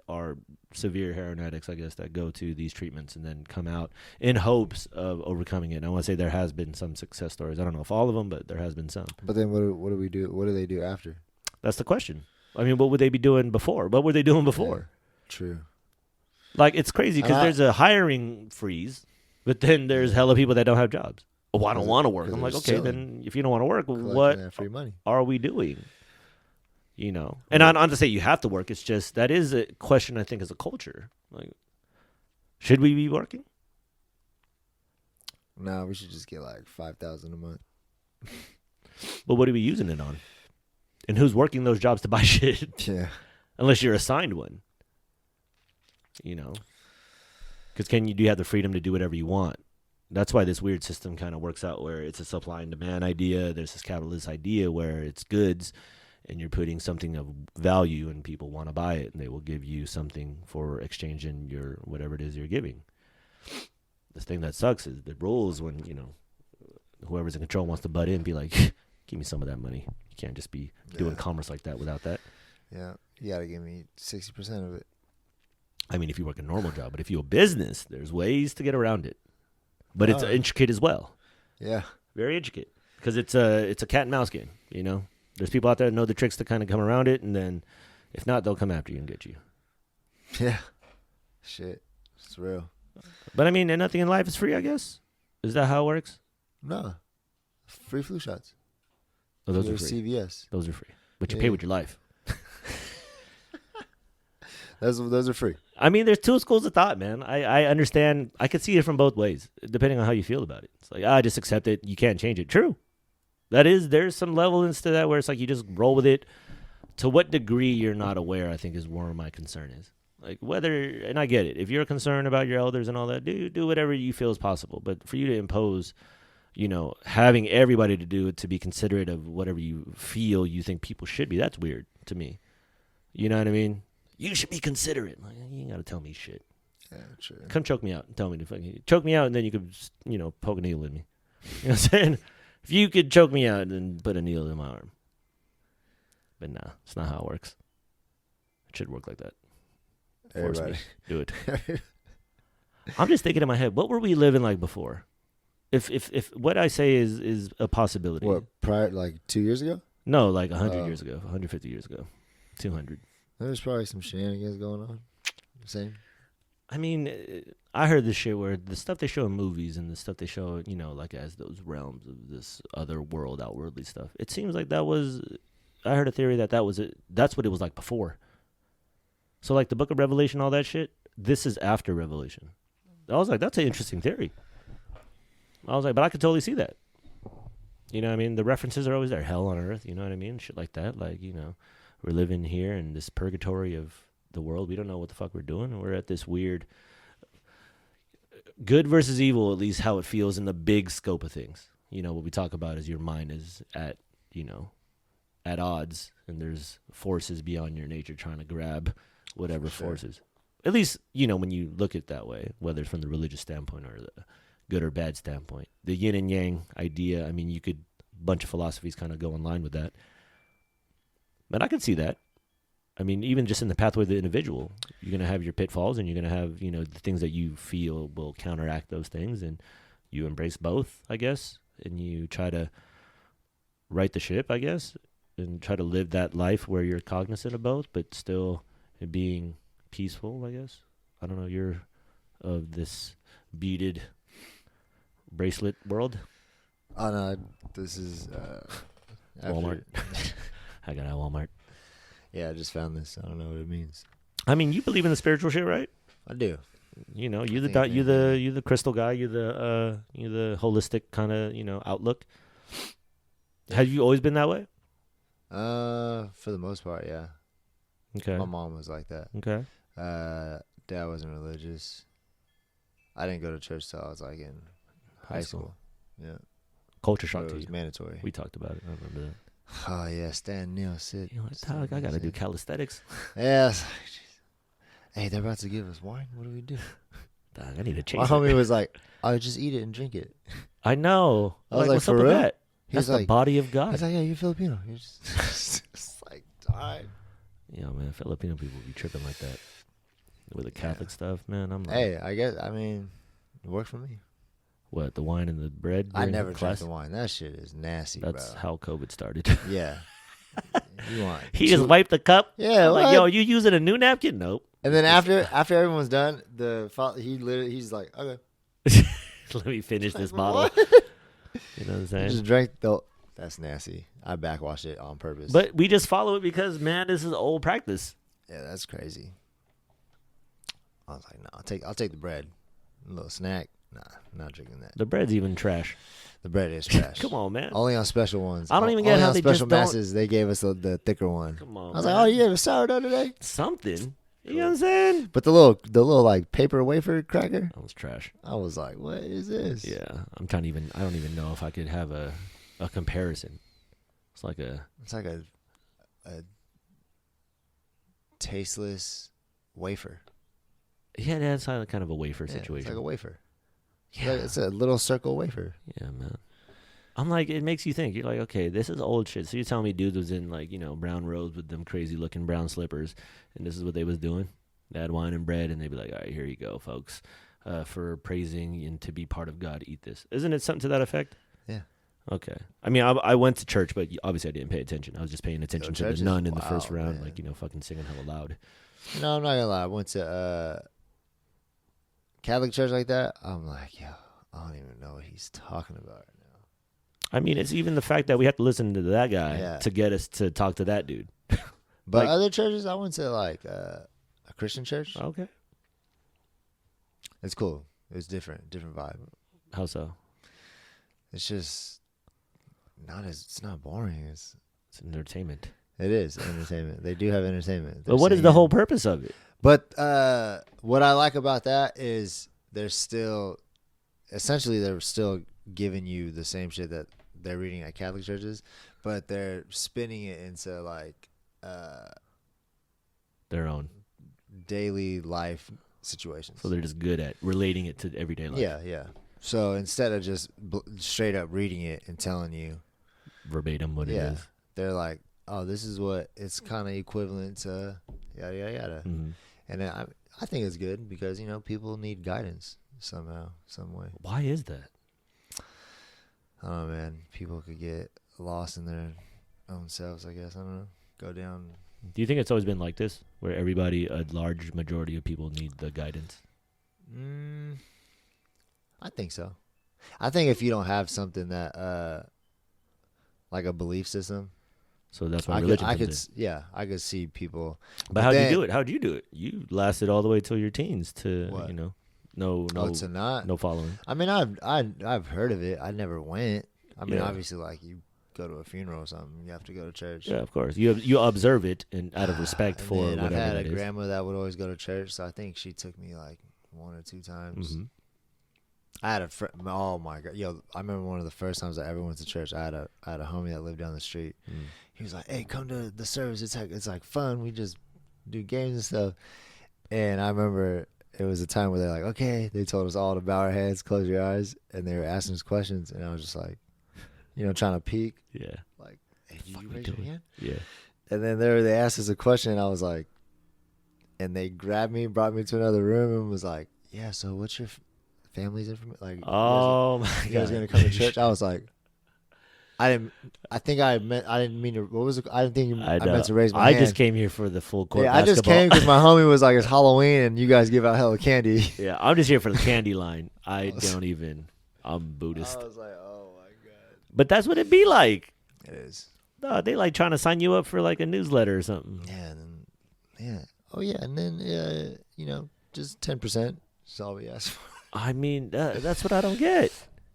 are severe heroin addicts, I guess, that go to these treatments and then come out in hopes of overcoming it. And I want to say there has been some success stories. I don't know if all of them, but there has been some. But then what do we do? What do they do after? That's the question. I mean, what would they be doing before? What were they doing before? Yeah, true. Like, it's crazy because there's a hiring freeze, but then there's hella people that don't have jobs. Oh, I don't want to work. I'm like, okay, then if you don't want to work, what free money are we doing? And not to say you have to work. It's just that is a question I think as a culture. Like, should we be working? No, we should just get like $5,000 a month. But what are we using it on? And who's working those jobs to buy shit? Yeah. Unless you're assigned one. You know, because do you have the freedom to do whatever you want? That's why this weird system kind of works out where it's a supply and demand idea. There's this capitalist idea where it's goods and you're putting something of value and people want to buy it and they will give you something for exchanging your whatever it is you're giving. The thing that sucks is the rules when, you know, whoever's in control wants to butt in and be like, give me some of that money. You can't just be doing commerce like that without that. Yeah, you got to give me 60% of it. I mean, if you work a normal job, but if you're a business, there's ways to get around it. But it's intricate as well. Yeah. Very intricate. Because it's a cat and mouse game, you know? There's people out there that know the tricks to kind of come around it, and then if not, they'll come after you and get you. Yeah. Shit. It's real. But I mean, and nothing in life is free, I guess? Is that how it works? No. Free flu shots. Oh, those are free. CVS. Those are free. But you pay with your life. Those are free. I mean, there's two schools of thought, man. I understand. I could see it from both ways, depending on how you feel about it. It's like, just accept it. You can't change it. True. There's some levels to that where it's like you just roll with it. To what degree you're not aware, I think, is where my concern is. Like and I get it. If you're concerned about your elders and all that, do whatever you feel is possible. But for you to impose, you know, having everybody to do it to be considerate of whatever you feel you think people should be, that's weird to me. You know what I mean? You should be considerate. Like, you ain't got to tell me shit. Yeah, true. Come choke me out and tell me to fucking choke me out, and then you could, you know, poke a needle in me. You know what I'm saying? If you could choke me out and then put a needle in my arm. But nah, it's not how it works. It should work like that. Force Everybody. me. Do it. I'm just thinking in my head, what were we living like before? If what I say is a possibility. What, prior, like 2 years ago? No, like 100 years ago, 150 years ago, 200. There was probably some shenanigans going on. Same. I mean, I heard this shit where the stuff they show in movies and the stuff they show, you know, like as those realms of this other world, outwardly stuff. It seems like that was, I heard a theory that was it. That's what it was like before. So like the Book of Revelation, all that shit, this is after Revelation. I was like, that's an interesting theory. I was like, but I could totally see that. You know what I mean? The references are always there. Hell on earth, you know what I mean? Shit like that. Like, you know, we're living here in this purgatory of the world. We don't know what the fuck we're doing. We're at this weird good versus evil, at least how it feels in the big scope of things. You know, what we talk about is your mind is at, you know, at odds, and there's forces beyond your nature trying to grab whatever forces. At least, you know, when you look at it that way, whether it's from the religious standpoint or the good or bad standpoint. The yin and yang idea, I mean, you could, a bunch of philosophies kind of go in line with that. But I can see that. I mean, even just in the pathway of the individual, you're going to have your pitfalls and you're going to have, you know, the things that you feel will counteract those things. And you embrace both, I guess. And you try to right the ship, I guess. And try to live that life where you're cognizant of both, but still being peaceful, I guess. I don't know, you're of this beaded bracelet world. Oh, no, this is Walmart. I got it at Walmart. Yeah, I just found this. I don't know what it means. I mean, you believe in the spiritual shit, right? I do. You know, you're the crystal guy. You're the holistic kind of, you know, outlook. Have you always been that way? For the most part, yeah. Okay. My mom was like that. Okay. Dad wasn't religious. I didn't go to church till I was like in high school. Yeah. Culture shock It to was you. mandatory. We talked about it. I remember that. Oh yeah, stand, kneel, sit. You know what, Tyler, I gotta do calisthenics. Yeah. Hey, they're about to give us wine. What do we do? Dog, I need to change. My homie was like, "Oh, just eat it and drink it." I know. I was like, what's for up with real? that? That's the body of God. He's like, "Yeah, you're Filipino. You're just it's like, alright." Yeah, man, Filipino people be tripping like that with the Catholic stuff, man. I'm like, Hey, I guess. I mean, it worked for me. what, the wine and the bread? I during never the drank class? the wine. That shit is nasty, That's bro. how COVID started. Yeah. You want? He just wiped the cup. Yeah. I'm like, what? yo, you using a new napkin? Nope. And then after everyone's done, he's like, okay. Let me finish this Like, bottle. what? You know what I'm He saying? just drank the. That's nasty. I backwashed it on purpose. But we just follow it because, man, this is old practice. yeah, that's crazy. I was like, no, I'll take the bread, a little snack. Nah, not drinking that. The bread's even trash. The bread is trash. Come on, man. Only on special ones. I don't even get Only how on they special just don't- masses they gave us the thicker one. Come on, I was man. like, oh, you have a sourdough today? Something. You know what I'm saying? But the little like paper wafer cracker, That was trash. I was like, what is this? Yeah, I don't even know if I could have a comparison. It's like a tasteless wafer. yeah, that's kind of a wafer Yeah, situation. it's like a wafer. Yeah, It's a little circle wafer. yeah, man. I'm like, it makes you think. You're like, okay, this is old shit. So you're telling me dudes was in like, brown robes with them crazy looking brown slippers, and this is what they was doing? They had wine and bread, and they'd be like, all right, here you go, folks, for praising and to be part of God, eat this. Isn't it something to that effect? Yeah. Okay. I mean, I went to church, but obviously I didn't pay attention. I was just paying attention to the nun in the first round, man. like, fucking singing hella loud. No, I'm not gonna lie. I went to Catholic church like that. I'm like, yo, I don't even know what he's talking about right now. I mean, it's even the fact that we have to listen to that guy to get us to talk to that dude. But like, other churches, I went to like a Christian church. Okay. It's cool. It's different vibe. How so? It's just it's not boring. It's entertainment. It is entertainment. They do have entertainment. But what is the whole purpose of it? But what I like about that is they're still giving you the same shit that they're reading at Catholic churches, but they're spinning it into like their own daily life situations. So they're just good at relating it to everyday life. Yeah. So instead of just straight up reading it and telling you verbatim what it is, they're like, oh, this is what it's kind of equivalent to yada yada yada. Mm-hmm. And then I think it's good because people need guidance somehow, some way. Why is that? I don't know, man. People could get lost in their own selves, I guess. I don't know. Go down. Do you think it's always been like this, where a large majority of people need the guidance? I think so. I think if you don't have something that, like a belief system. So that's why religion comes in. I could see people. But how'd you do it? How'd you do it? You lasted all the way till your teens to, what? No following. I mean, I've heard of it. I never went. I mean, Yeah. obviously, like you go to a funeral or something, you have to go to church. Yeah, of course. You observe it and out of respect for whatever I've had that a is. grandma that would always go to church, so I think she took me like 1 or 2 times. Mm-hmm. I had a friend. Oh my god, yo! I remember one of the first times I ever went to church. I had a homie that lived down the street. He was like, "Hey, come to the service. It's like fun. We just do games and stuff." And I remember it was a time where they're like, "Okay," they told us all to bow our heads, close your eyes, and they were asking us questions, and I was just like, trying to peek. Yeah. Like, hey, did you raise your hand? Yeah. And then they asked us a question, and I was like, and they grabbed me, brought me to another room, and was like, "Yeah, so what's your family's information? Like, oh my god, you guys gonna come to church?" I was like, I didn't mean to. What was it? I didn't think I meant to raise my hand. I just came here for the full court. Yeah, basketball. I just came because my homie was like, "It's Halloween and you guys give out hella candy." Yeah, I'm just here for the candy line. I'm Buddhist. I was like, "Oh my god!" But that's what it be like. It is. No, they like trying to sign you up for like a newsletter or something. Yeah, and then just 10%. That's all we ask for. I mean, that's what I don't get.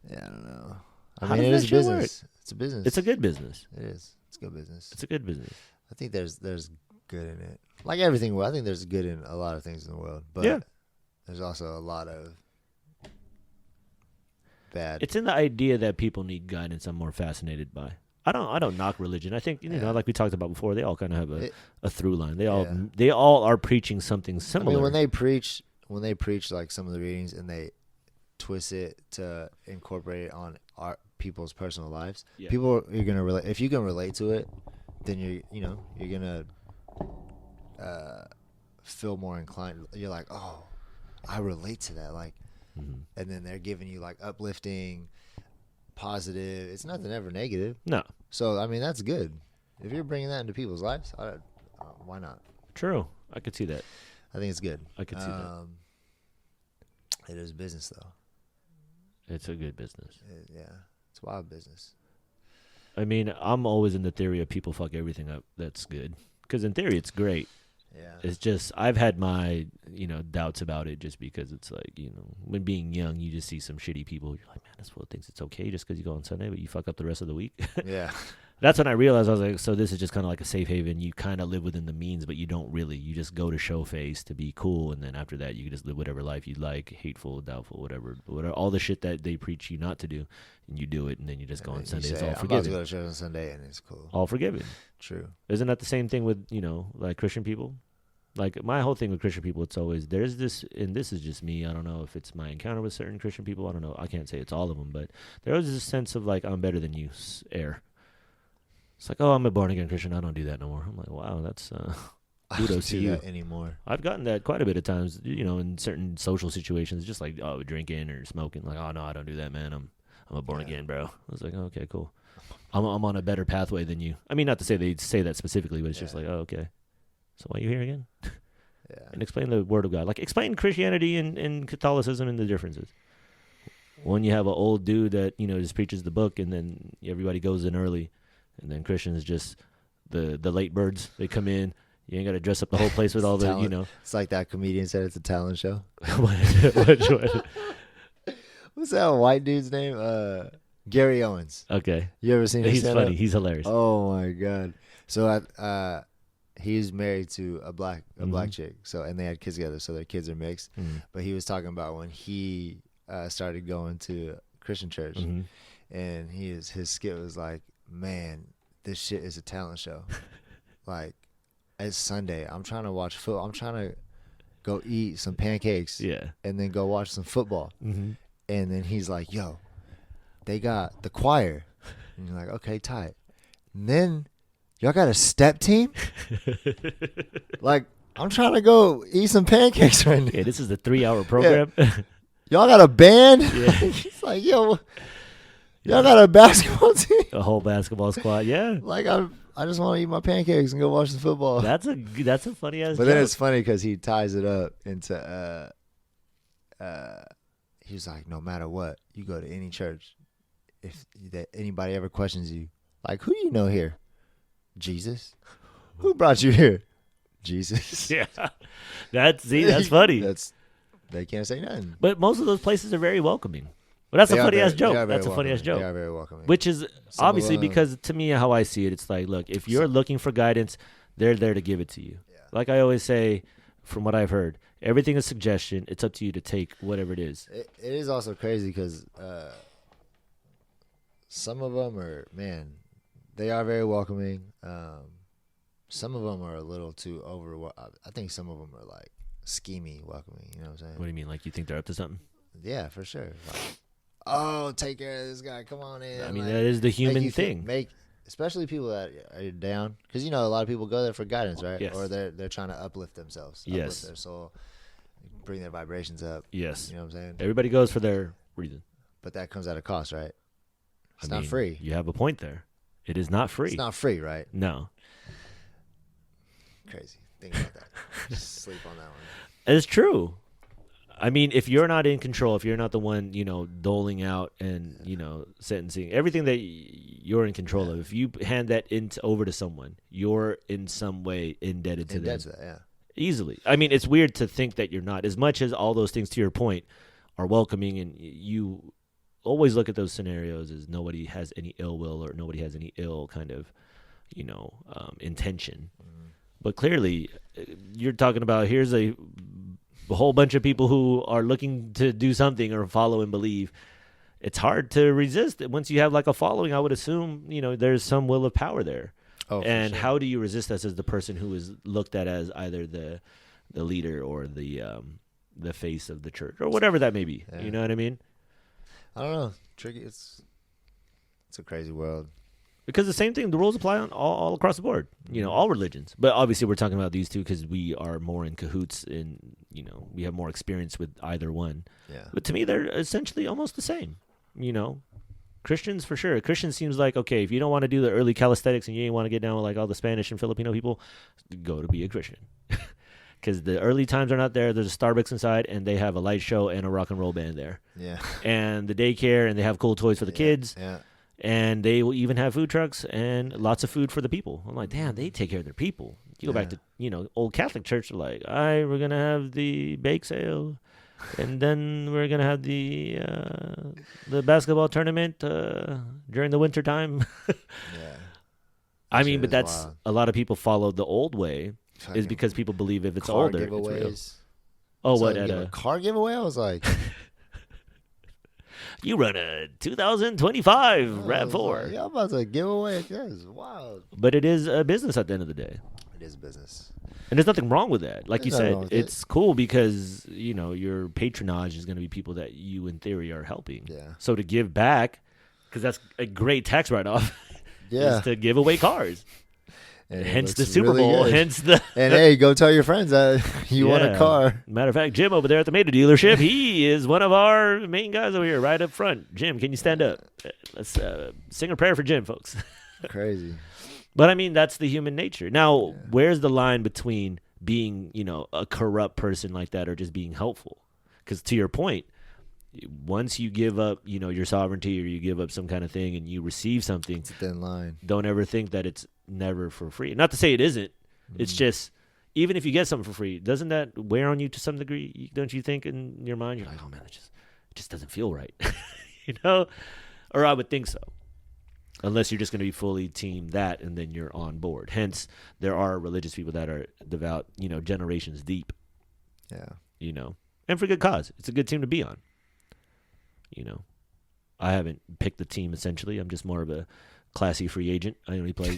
Yeah, I don't know. How mean, it does is that shit business. It's a business. It's a good business. It is. It's good business. It's a good business. I think there's good in it. Like everything, I think there's good in a lot of things in the world. But Yeah. there's also a lot of bad. It's in the idea that people need guidance. I'm more fascinated by. I don't knock religion. I think like we talked about before, they all kind of have a through line. They all are preaching something similar. I mean, when they preach like some of the readings and they twist it to incorporate it on our people's personal lives, people are gonna relate. If you can relate to it, then you're gonna feel more inclined. You're like, oh, I relate to that. Like, and then they're giving you like uplifting, positive. It's nothing ever negative. No. So I mean, that's good. If you're bringing that into people's lives, why not? True. I could see that. I think it's good. I could see that. It is business, though. It's a good business. It's wild business. I mean, I'm always in the theory of people fuck everything up. That's good. Because in theory, it's great. Yeah. It's just, I've had my, doubts about it just because it's like, when being young, you just see some shitty people. You're like, man, this fool thinks it's okay just because you go on Sunday, but you fuck up the rest of the week. Yeah. That's when I realized, I was like, so this is just kind of like a safe haven. You kind of live within the means, but you don't really. You just go to show face to be cool, and then after that, you can just live whatever life you like, hateful, doubtful, whatever, all the shit that they preach you not to do, and you do it, and then you just go on Sunday. It's all I'm about to forgiven. go to church on Sunday, and it's cool. All forgiven. True. Isn't that the same thing with, like Christian people? Like my whole thing with Christian people, it's always, there's this, and this is just me. I don't know if it's my encounter with certain Christian people. I don't know. I can't say it's all of them, but there was this sense of like, I'm better than you, air. It's like, oh, I'm a born-again Christian. I don't do that no more. I'm like, wow, that's kudos to you. That anymore. I've gotten that quite a bit of times, in certain social situations, just like, oh, drinking or smoking. Like, oh, no, I don't do that, man. I'm a born-again, bro. I was like, oh, okay, cool. I'm on a better pathway than you. I mean, not to say they say that specifically, but it's just like, oh, okay. So why are you here again? Yeah. And explain the word of God. Like, explain Christianity and Catholicism and the differences. When you have an old dude that, just preaches the book, and then everybody goes in early. And then Christians just the late birds. They come in. You ain't got to dress up the whole place with all the, It's like that comedian said it's a talent show. what? What's that white dude's name? Gary Owens. Okay. You ever seen him? He's funny. He's hilarious. Oh my God. So he's married to a black chick. So, and they had kids together. So their kids are mixed. Mm-hmm. But he was talking about when he started going to Christian church, and his skit was like, man, this shit is a talent show. Like, it's Sunday. I'm trying to watch football. I'm trying to go eat some pancakes. Yeah. And then go watch some football. Mm-hmm. And then he's like, yo, they got the choir. And you're like, okay, tight. And then y'all got a step team? Like, I'm trying to go eat some pancakes right now. Yeah, this is a 3-hour program. Yeah. Y'all got a band? Yeah. He's like, yo, y'all got a basketball team? A whole basketball squad. Yeah. Like, I just want to eat my pancakes and go watch the football. That's a funny ass. But joke. then it's funny because he ties it up into he's like, no matter what, you go to any church, if that anybody ever questions you, like, who do you know here? Jesus. Who brought you here? Jesus. Yeah. That's funny. They can't say nothing. But most of those places are very welcoming. Well, that's a funny ass joke. That's a funny ass joke. They are very welcoming. Which is obviously because to me, how I see it, it's like, look, if you're looking for guidance, they're there to give it to you. Yeah. Like I always say, from what I've heard, everything is suggestion. It's up to you to take whatever it is. It is also crazy because some of them are, man, they are very welcoming. Some of them are a little too over. I think some of them are like schemy welcoming. You know what I'm saying? What do you mean? Like you think they're up to something? Yeah, for sure. Like, oh, take care of this guy. Come on in. I mean, like, that is the human thing. Especially people that are down, because a lot of people go there for guidance, right? Yes. Or they're trying to uplift themselves, uplift their soul, bring their vibrations up. Yes. You know what I'm saying? Everybody goes for their reason. But that comes at a cost, right? It's I not mean, free. You have a point there. It is not free. It's not free, right? No. Crazy. Think about that. Just sleep on that one. It's true. I mean, if you're not in control, if you're not the one, doling out and, sentencing, everything that you're in control of, if you hand that over to someone, you're in some way indebted to them. Yeah. Easily. I mean, it's weird to think that you're not. As much as all those things, to your point, are welcoming, and you always look at those scenarios as nobody has any ill will or nobody has any ill kind of, intention. Mm-hmm. But clearly, you're talking about here's a whole bunch of people who are looking to do something or follow and believe. It's hard to resist it. Once you have like a following, I would assume, there's some will of power there. Oh, and sure. How do you resist this as the person who is looked at as either the leader or the face of the church or whatever that may be? Yeah. You know what I mean? I don't know. Tricky. It's a crazy world. Because the same thing, the rules apply on all across the board, all religions. But obviously we're talking about these two because we are more in cahoots and, we have more experience with either one. Yeah. But to me, they're essentially almost the same, Christians, for sure. Christian seems like, okay, if you don't want to do the early calisthenics and you ain't want to get down with like all the Spanish and Filipino people, go to be a Christian. Because the early times are not there. There's a Starbucks inside, and they have a light show and a rock and roll band there. Yeah. And the daycare, and they have cool toys for the kids. Yeah. And they will even have food trucks and lots of food for the people. I'm like, damn, they take care of their people. You go back to, old Catholic church, they're like, all right, we're going to have the bake sale. And then we're going to have the basketball tournament during the winter time. Yeah. I mean, Shit but is that's wild. a lot of people follow the old way is Fucking because people believe if it's car older, it's real. giveaways. Oh, So what you at give a car giveaway? I was like, you run a 2025 I was RAV4. like, yeah, I'm about to give away. That is wild. But it is a business at the end of the day. It is business. And there's nothing wrong with that. Like There's you nothing said, wrong with it's cool because, your patronage is going to be people that you, in theory, are helping. Yeah. So to give back, because that's a great tax write-off, Yeah. is to give away cars. And it Hence the looks Super really Bowl. good. Hence the... And hey, go tell your friends that you want a Yeah. car. Matter of fact, Jim over there at the Meta dealership, he is one of our main guys over here, right up front. Jim, can you stand up? Let's sing a prayer for Jim, folks. Crazy. But I mean, that's the human nature. Now, where's the line between being, a corrupt person like that or just being helpful? Because to your point, once you give up, your sovereignty or you give up some kind of thing and you receive something, It's a thin line. don't ever think that it's never for free. Not to say it isn't. It's just, even if you get something for free, doesn't that wear on you to some degree? Don't you think in your mind, you're like, oh man, it just doesn't feel right, Or I would think so. Unless you're just going to be fully team that and then you're on board. Hence, there are religious people that are devout, generations deep, Yeah. and for good cause. It's a good team to be on. I haven't picked the team essentially. I'm just more of a classy free agent. I only play,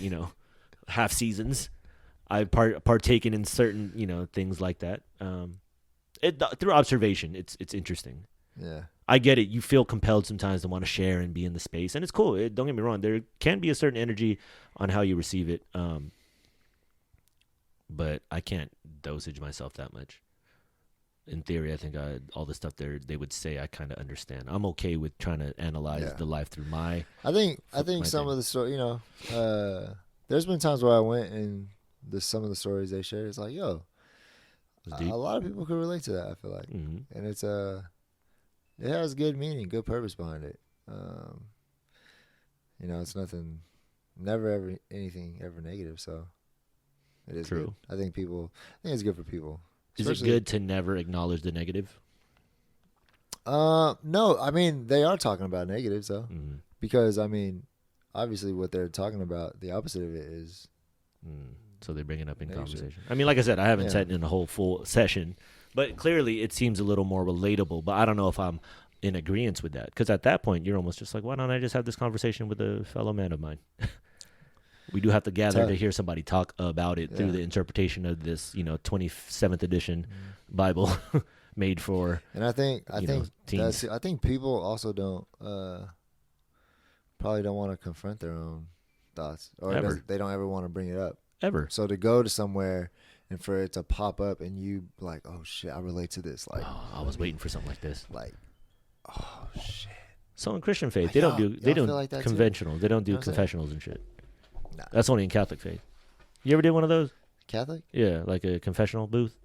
half seasons. I've partaken in certain, things like that. Through observation, it's interesting. Yeah. I get it. You feel compelled sometimes to want to share and be in the space, and it's cool. Don't get me wrong. There can be a certain energy on how you receive it, but I can't dosage myself that much. In theory, I think all the stuff they would say, I kind of understand. I'm okay with trying to analyze the life through my. I think my some thing. of the story, there's been times where I went and some of the stories they shared, it's like, yo, It's deep. a lot of people could relate to that. I feel like, Mhm. and it has good meaning, good purpose behind it. It's never ever anything ever negative. So it is True. good. I think it's good for people. Is it good to never acknowledge the negative? No, I mean they are talking about negatives though, Mm. because I mean, obviously what they're talking about, the opposite of it is. So they bring it up in Maybe so. conversation. I mean, like I said, I haven't Yeah. sat in a whole full session, but clearly it seems a little more relatable. But I don't know if I'm in agreement with that, because at that point you're almost just like, why don't I just have this conversation with a fellow man of mine? We do have to gather Tough. to hear somebody talk about it through Yeah. the interpretation of this, 27th edition Bible made for. And I think teens. I think people also don't probably don't want to confront their own thoughts, or Ever. they don't ever want to bring it up. Ever. So to go to somewhere and for it to pop up and you like, oh shit, I relate to this. Like, Oh, I was waiting for something like this. like, oh shit. So in Christian faith, Like, they don't y'all do feel like that too? conventional. They don't do You know what I'm saying? confessionals and shit. Nah. That's only in Catholic faith. You ever did one of those? Catholic? Yeah, like a confessional booth.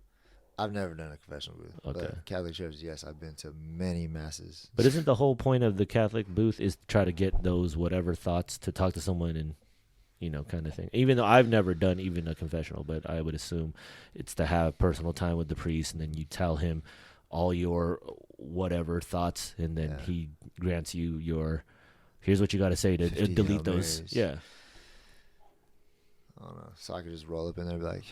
I've never done a confessional booth. Okay. But Catholic church, yes, I've been to many masses. But isn't the whole point of the Catholic booth is to try to get those whatever thoughts to talk to someone and, kind of thing. Even though I've never done even a confessional, but I would assume it's to have personal time with the priest, and then you tell him all your whatever thoughts, and then Yeah. he grants you your, here's what you got to say to 50 delete Hail those. Marys. Yeah. I don't know. So I could just roll up in there and be like,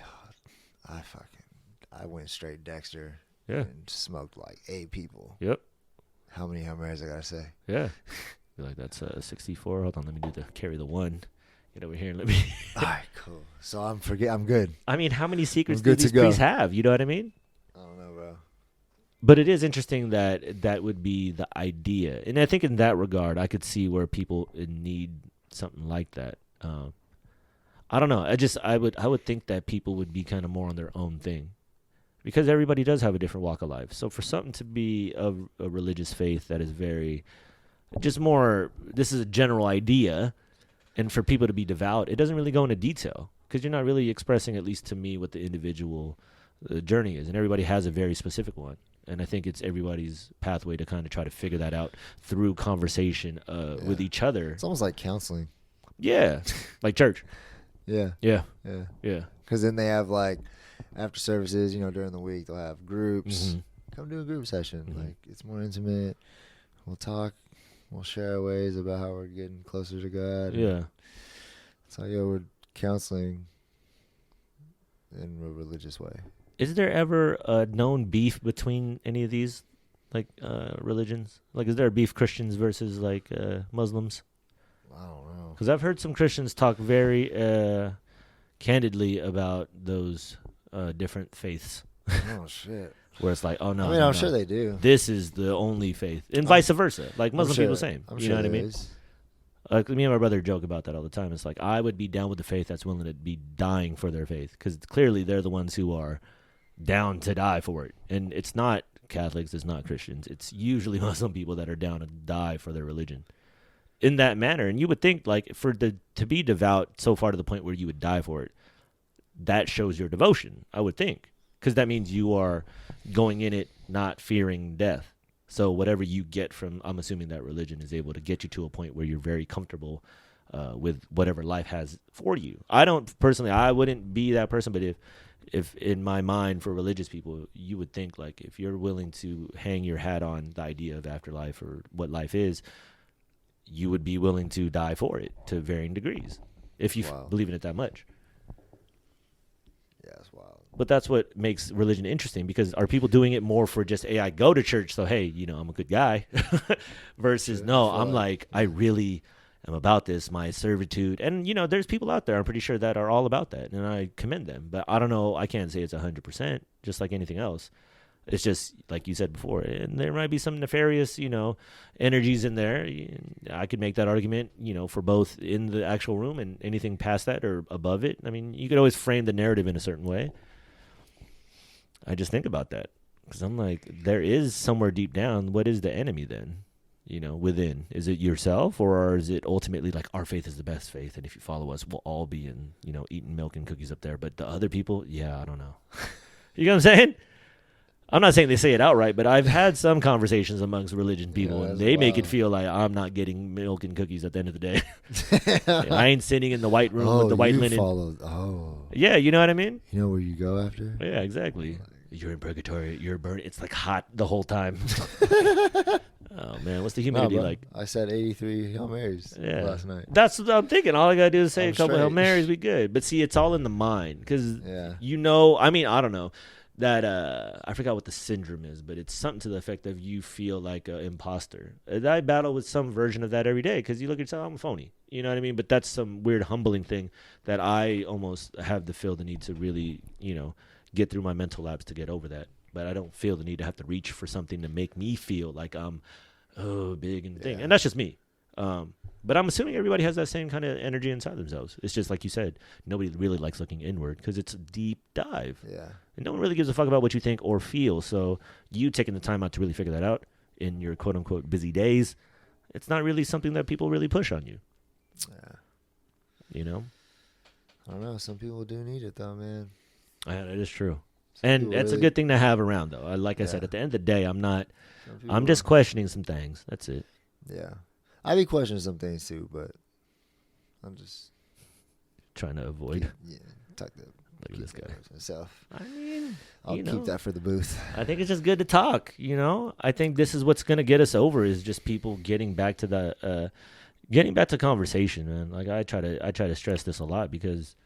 I went straight Dexter Yeah. and smoked like 8 people. Yep. How many Hail Marys I gotta say? Yeah. You're like, that's 64. Hold on, let me carry the one. Get over here and let me. All right, cool. So I'm good. I mean, how many secrets I'm do good to these go. priests have? You know what I mean? I don't know, bro. But it is interesting that would be the idea. And I think in that regard, I could see where people need something like that. I don't know. I would think that people would be kind of more on their own thing, because everybody does have a different walk of life. So for something to be of a religious faith that is very, just more, this is a general idea, and for people to be devout, it doesn't really go into detail, because you're not really expressing, at least to me, what the individual journey is. And everybody has a very specific one. And I think it's everybody's pathway to kind of try to figure that out through conversation with each other. It's almost like counseling. Yeah. Like church. Yeah. Yeah. Yeah. Yeah. Because then they have like after services, during the week, they'll have groups. Mhm. Come do a group session. Mhm. Like, it's more intimate. We'll talk. We'll share our ways about how we're getting closer to God. Yeah. So, we're counseling in a religious way. Is there ever a known beef between any of these, like, religions? Like, is there a beef Christians versus, like, Muslims? I don't know. Because I've heard some Christians talk very candidly about those different faiths. Oh, shit. Where it's like, oh, no. I mean, no, I'm no. sure they do. This is the only faith. And vice versa. Like, Muslim people, same. You know what I mean? Me and my brother joke about that all the time. It's like, I would be down with the faith that's willing to be dying for their faith. Because clearly they're the ones who are down to die for it. And it's not Catholics, it's not Christians. It's usually Muslim people that are down to die for their religion in that manner. And you would think, like, to be devout so far to the point where you would die for it, that shows your devotion, I would think. Because that means you are going in it not fearing death. So whatever you get from, I'm assuming that religion is able to get you to a point where you're very comfortable with whatever life has for you. I wouldn't be that person, but if in my mind for religious people, you would think, like, if you're willing to hang your hat on the idea of afterlife or what life is, you would be willing to die for it to varying degrees if you believe in it that much. Yeah, that's wild. But that's what makes religion interesting, because are people doing it more for just, hey, I go to church, so, hey, I'm a good guy, versus, no, I'm like, I really am about this, my servitude. And, there's people out there, I'm pretty sure, that are all about that, and I commend them. But I don't know, I can't say it's 100%, just like anything else. It's just, like you said before, and there might be some nefarious, energies in there. I could make that argument, for both in the actual room and anything past that or above it. I mean, you could always frame the narrative in a certain way. I just think about that because I'm like, there is somewhere deep down, what is the enemy then, within? Is it yourself, or is it ultimately like our faith is the best faith, and if you follow us, we'll all be in, eating milk and cookies up there. But the other people, I don't know. You know what I'm saying? I'm not saying they say it outright, but I've had some conversations amongst religion people, and they make it feel like I'm not getting milk and cookies at the end of the day. I ain't sitting in the white room with the white linen. Yeah, you know what I mean? You know where you go after? Yeah, exactly. You're in purgatory. You're burning. It's like hot the whole time. Oh, man. What's the humidity like? I said 83 Hail Marys last night. That's what I'm thinking. All I got to do is say a couple Hail Marys, we good. But see, it's all in the mind because, I mean, I don't know. That I forgot what the syndrome is, but it's something to the effect of you feel like an imposter. And I battle with some version of that every day because you look at yourself, I'm a phony. You know what I mean? But that's some weird humbling thing that I almost have to feel the need to really, get through my mental labs to get over that. But I don't feel the need to have to reach for something to make me feel like I'm big and thing. And that's just me. But I'm assuming everybody has that same kind of energy inside themselves. It's just like you said, nobody really likes looking inward because it's a deep dive. Yeah. And no one really gives a fuck about what you think or feel. So you taking the time out to really figure that out in your quote-unquote busy days, it's not really something that people really push on you. Yeah. I don't know. Some people do need it, though, man. Yeah, that is true. And it's a good thing to have around, though. Like I said, at the end of the day, I'm just questioning some things. That's it. Yeah. I be questioning some things, too, but I'm just trying to avoid. Talk to look at this guy. Myself. I mean, I'll keep that for the booth. I think it's just good to talk. I think this is what's gonna get us over is just people getting back to the conversation, man. Like I try to stress this a lot because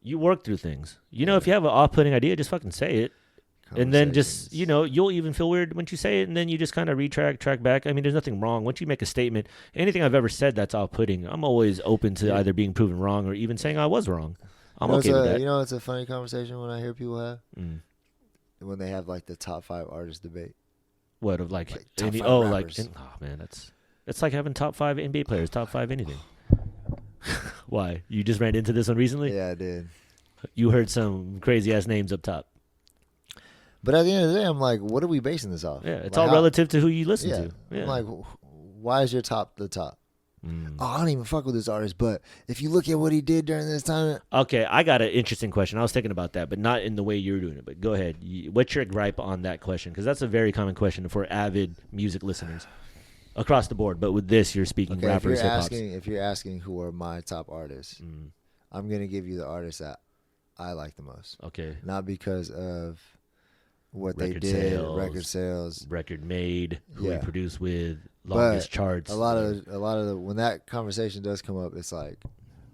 you work through things. If you have an off-putting idea, just fucking say it. And then just, you'll even feel weird once you say it, and then you just kind of track back. I mean, there's nothing wrong. Once you make a statement, anything I've ever said that's off-putting, I'm always open to either being proven wrong or even saying I was wrong. I'm okay with that. It's a funny conversation when I hear people have when they have like the top 5 artist debate. What of like top 5 rappers. Man, it's like having top 5 NBA players, top 5 anything. Why? You just ran into this one recently? Yeah, I did. You heard some crazy ass names up top. But at the end of the day, I'm like, what are we basing this off? Yeah, it's all relative to who you listen to. Yeah. I'm like, why is your top the top? Oh, I don't even fuck with this artist, but if you look at what he did during this time. Okay, I got an interesting question. I was thinking about that, but not in the way you're doing it. But go ahead. What's your gripe on that question? Because that's a very common question for avid music listeners across the board. But with this, you're speaking rappers, hip-hops. If you're asking who are my top artists, I'm going to give you the artists that I like the most. Okay. Not because of what record they did, sales, record sales, record made, who he produced with, longest charts. A lot of when that conversation does come up, it's like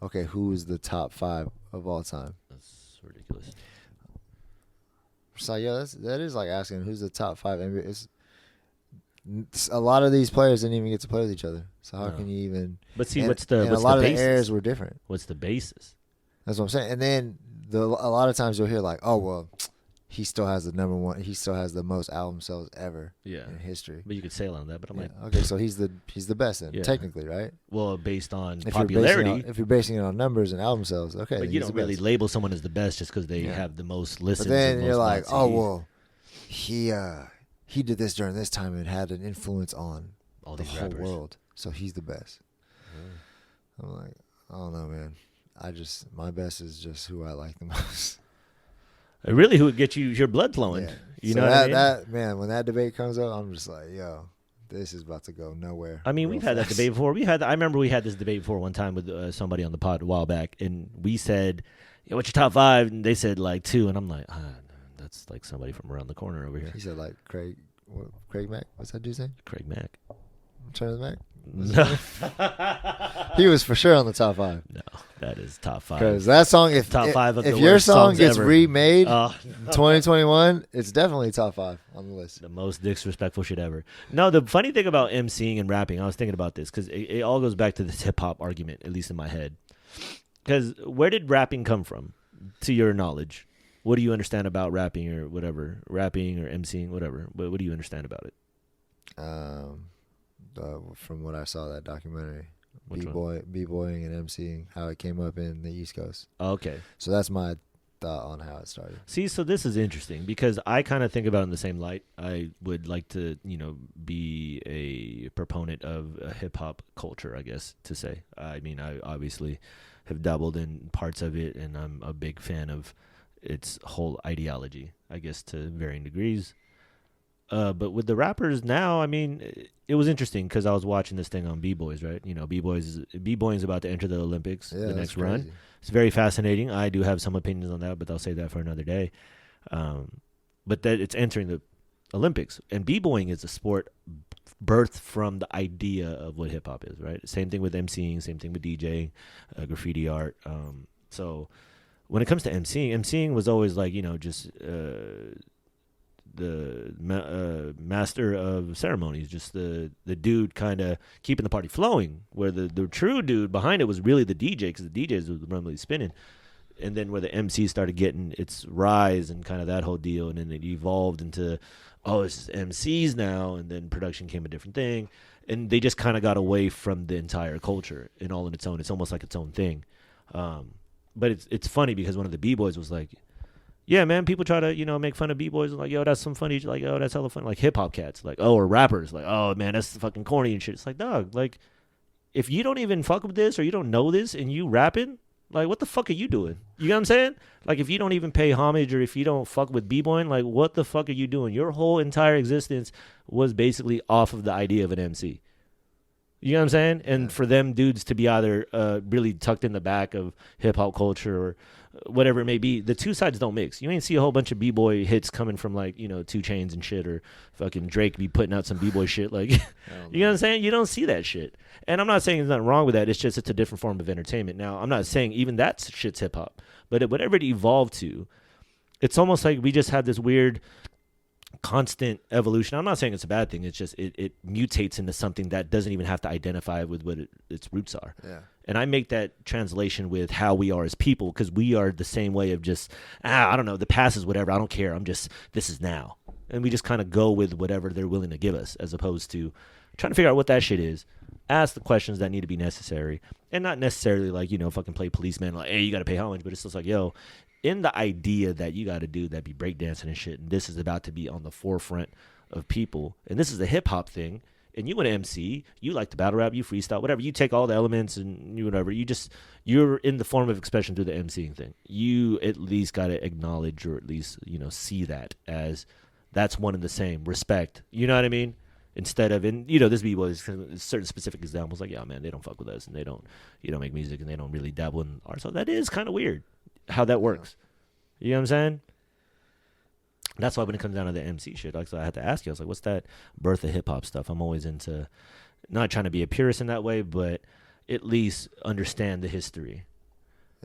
okay, who is the top 5 of all time? That's ridiculous. So yeah, that is like asking who's the top 5 NBA. A lot of these players didn't even get to play with each other. So how can you even? But see, and, what's the and what's a lot the of basis? the eras were different. What's the basis? That's what I'm saying. And then a lot of times you'll hear like, oh well, he still has the number 1. He still has the most album sales ever in history. But you could sail on that. But I'm like, okay, so he's the best then, technically, right? Well, based on if popularity. If you're basing it on numbers and album sales, okay. But you don't really label someone as the best just because they have the most listens. But then you're like, oh well, he did this during this time and had an influence on all the these whole rappers. world, so he's the best. I'm like, I don't know, man. My best is just who I like the most. Really, who would get your blood flowing? Yeah. You so know what I mean? that man, when that debate comes up, I'm just like, yo, this is about to go nowhere. I mean, we've had that debate before. I remember we had this debate before one time with somebody on the pod a while back, and we said, what's your top 5? And they said like 2, and I'm like, that's like somebody from around the corner over here. He said like Craig Mack. What's that dude's name? Craig Mack. Charles Mack? No. He was for sure on the top 5. No, that is top 5. Because that song, if your song gets remade 2021, it's definitely top 5 on the list. The most disrespectful shit ever. No, the funny thing about MCing and rapping, I was thinking about this because it all goes back to this hip hop argument, at least in my head. Because where did rapping come from, to your knowledge? What do you understand about rapping or whatever? Rapping or MCing, whatever. What do you understand about it? From what I saw, that documentary, b-boying and MCing, how it came up in the East Coast. Okay. So that's my thought on how it started. See, so this is interesting because I kind of think about it in the same light. I would like to, be a proponent of a hip-hop culture, I guess, to say. I mean, I obviously have dabbled in parts of it, and I'm a big fan of its whole ideology, I guess, to varying degrees. But with the rappers now, I mean, it was interesting because I was watching this thing on B-Boys, right? B-Boying is about to enter the Olympics, the next run. It's very fascinating. I do have some opinions on that, but I'll save that for another day. But that it's entering the Olympics, and B-Boying is a sport birthed from the idea of what hip-hop is, right? Same thing with MCing, same thing with DJing, graffiti art. So when it comes to MCing was always like, just... the master of ceremonies, just the dude kind of keeping the party flowing, where the true dude behind it was really the DJ, because the DJs was normally spinning. And then where the MC started getting its rise and kind of that whole deal, and then it evolved into, it's MCs now, and then production came a different thing, and they just kind of got away from the entire culture and all in its own. It's almost like its own thing. But it's funny because one of the B-boys was like, yeah, man, people try to, make fun of B-boys. Like, yo, that's some funny. Like, oh, that's hella fun. Like, hip-hop cats. Like, or rappers. Like, oh, man, that's fucking corny and shit. It's like, dog, like, if you don't even fuck with this or you don't know this and you rapping, like, what the fuck are you doing? You know what I'm saying? Like, if you don't even pay homage or if you don't fuck with B-boying, like, what the fuck are you doing? Your whole entire existence was basically off of the idea of an MC. You know what I'm saying? And for them dudes to be either really tucked in the back of hip-hop culture or whatever it may be, the two sides don't mix. You ain't see a whole bunch of B-boy hits coming from, like, 2 Chainz and shit, or fucking Drake be putting out some B-boy shit. Like, you know what I'm saying? You don't see that shit. And I'm not saying there's nothing wrong with that. It's just it's a different form of entertainment. Now, I'm not saying even that shit's hip-hop. But whatever it evolved to, it's almost like we just had this weird constant evolution. I'm not saying it's a bad thing. It's just it mutates into something that doesn't even have to identify with what its roots are. Yeah. And I make that translation with how we are as people, because we are the same way of just, I don't know, the past is whatever. I don't care. This is now. And we just kind of go with whatever they're willing to give us, as opposed to trying to figure out what that shit is. Ask the questions that need to be necessary. And not necessarily like, fucking play policeman, like, hey, you got to pay homage. But it's just like, yo, in the idea that you got to do that, be breakdancing and shit, and this is about to be on the forefront of people, and this is a hip-hop thing, and you an MC, you like to battle rap, you freestyle, whatever, you take all the elements and you whatever, you're in the form of expression through the MCing thing. You at least got to acknowledge, or at least, see that as that's one and the same, respect, you know what I mean? Instead of, and this B-boys, certain specific examples, like, yeah, man, they don't fuck with us, and they don't, make music, and they don't really dabble in art, so that is kind of weird how that works. You know what I'm saying? That's why when it comes down to the MC shit, like, so I had to ask you, I was like, what's that birth of hip-hop stuff? I'm always into, not trying to be a purist in that way, but at least understand the history.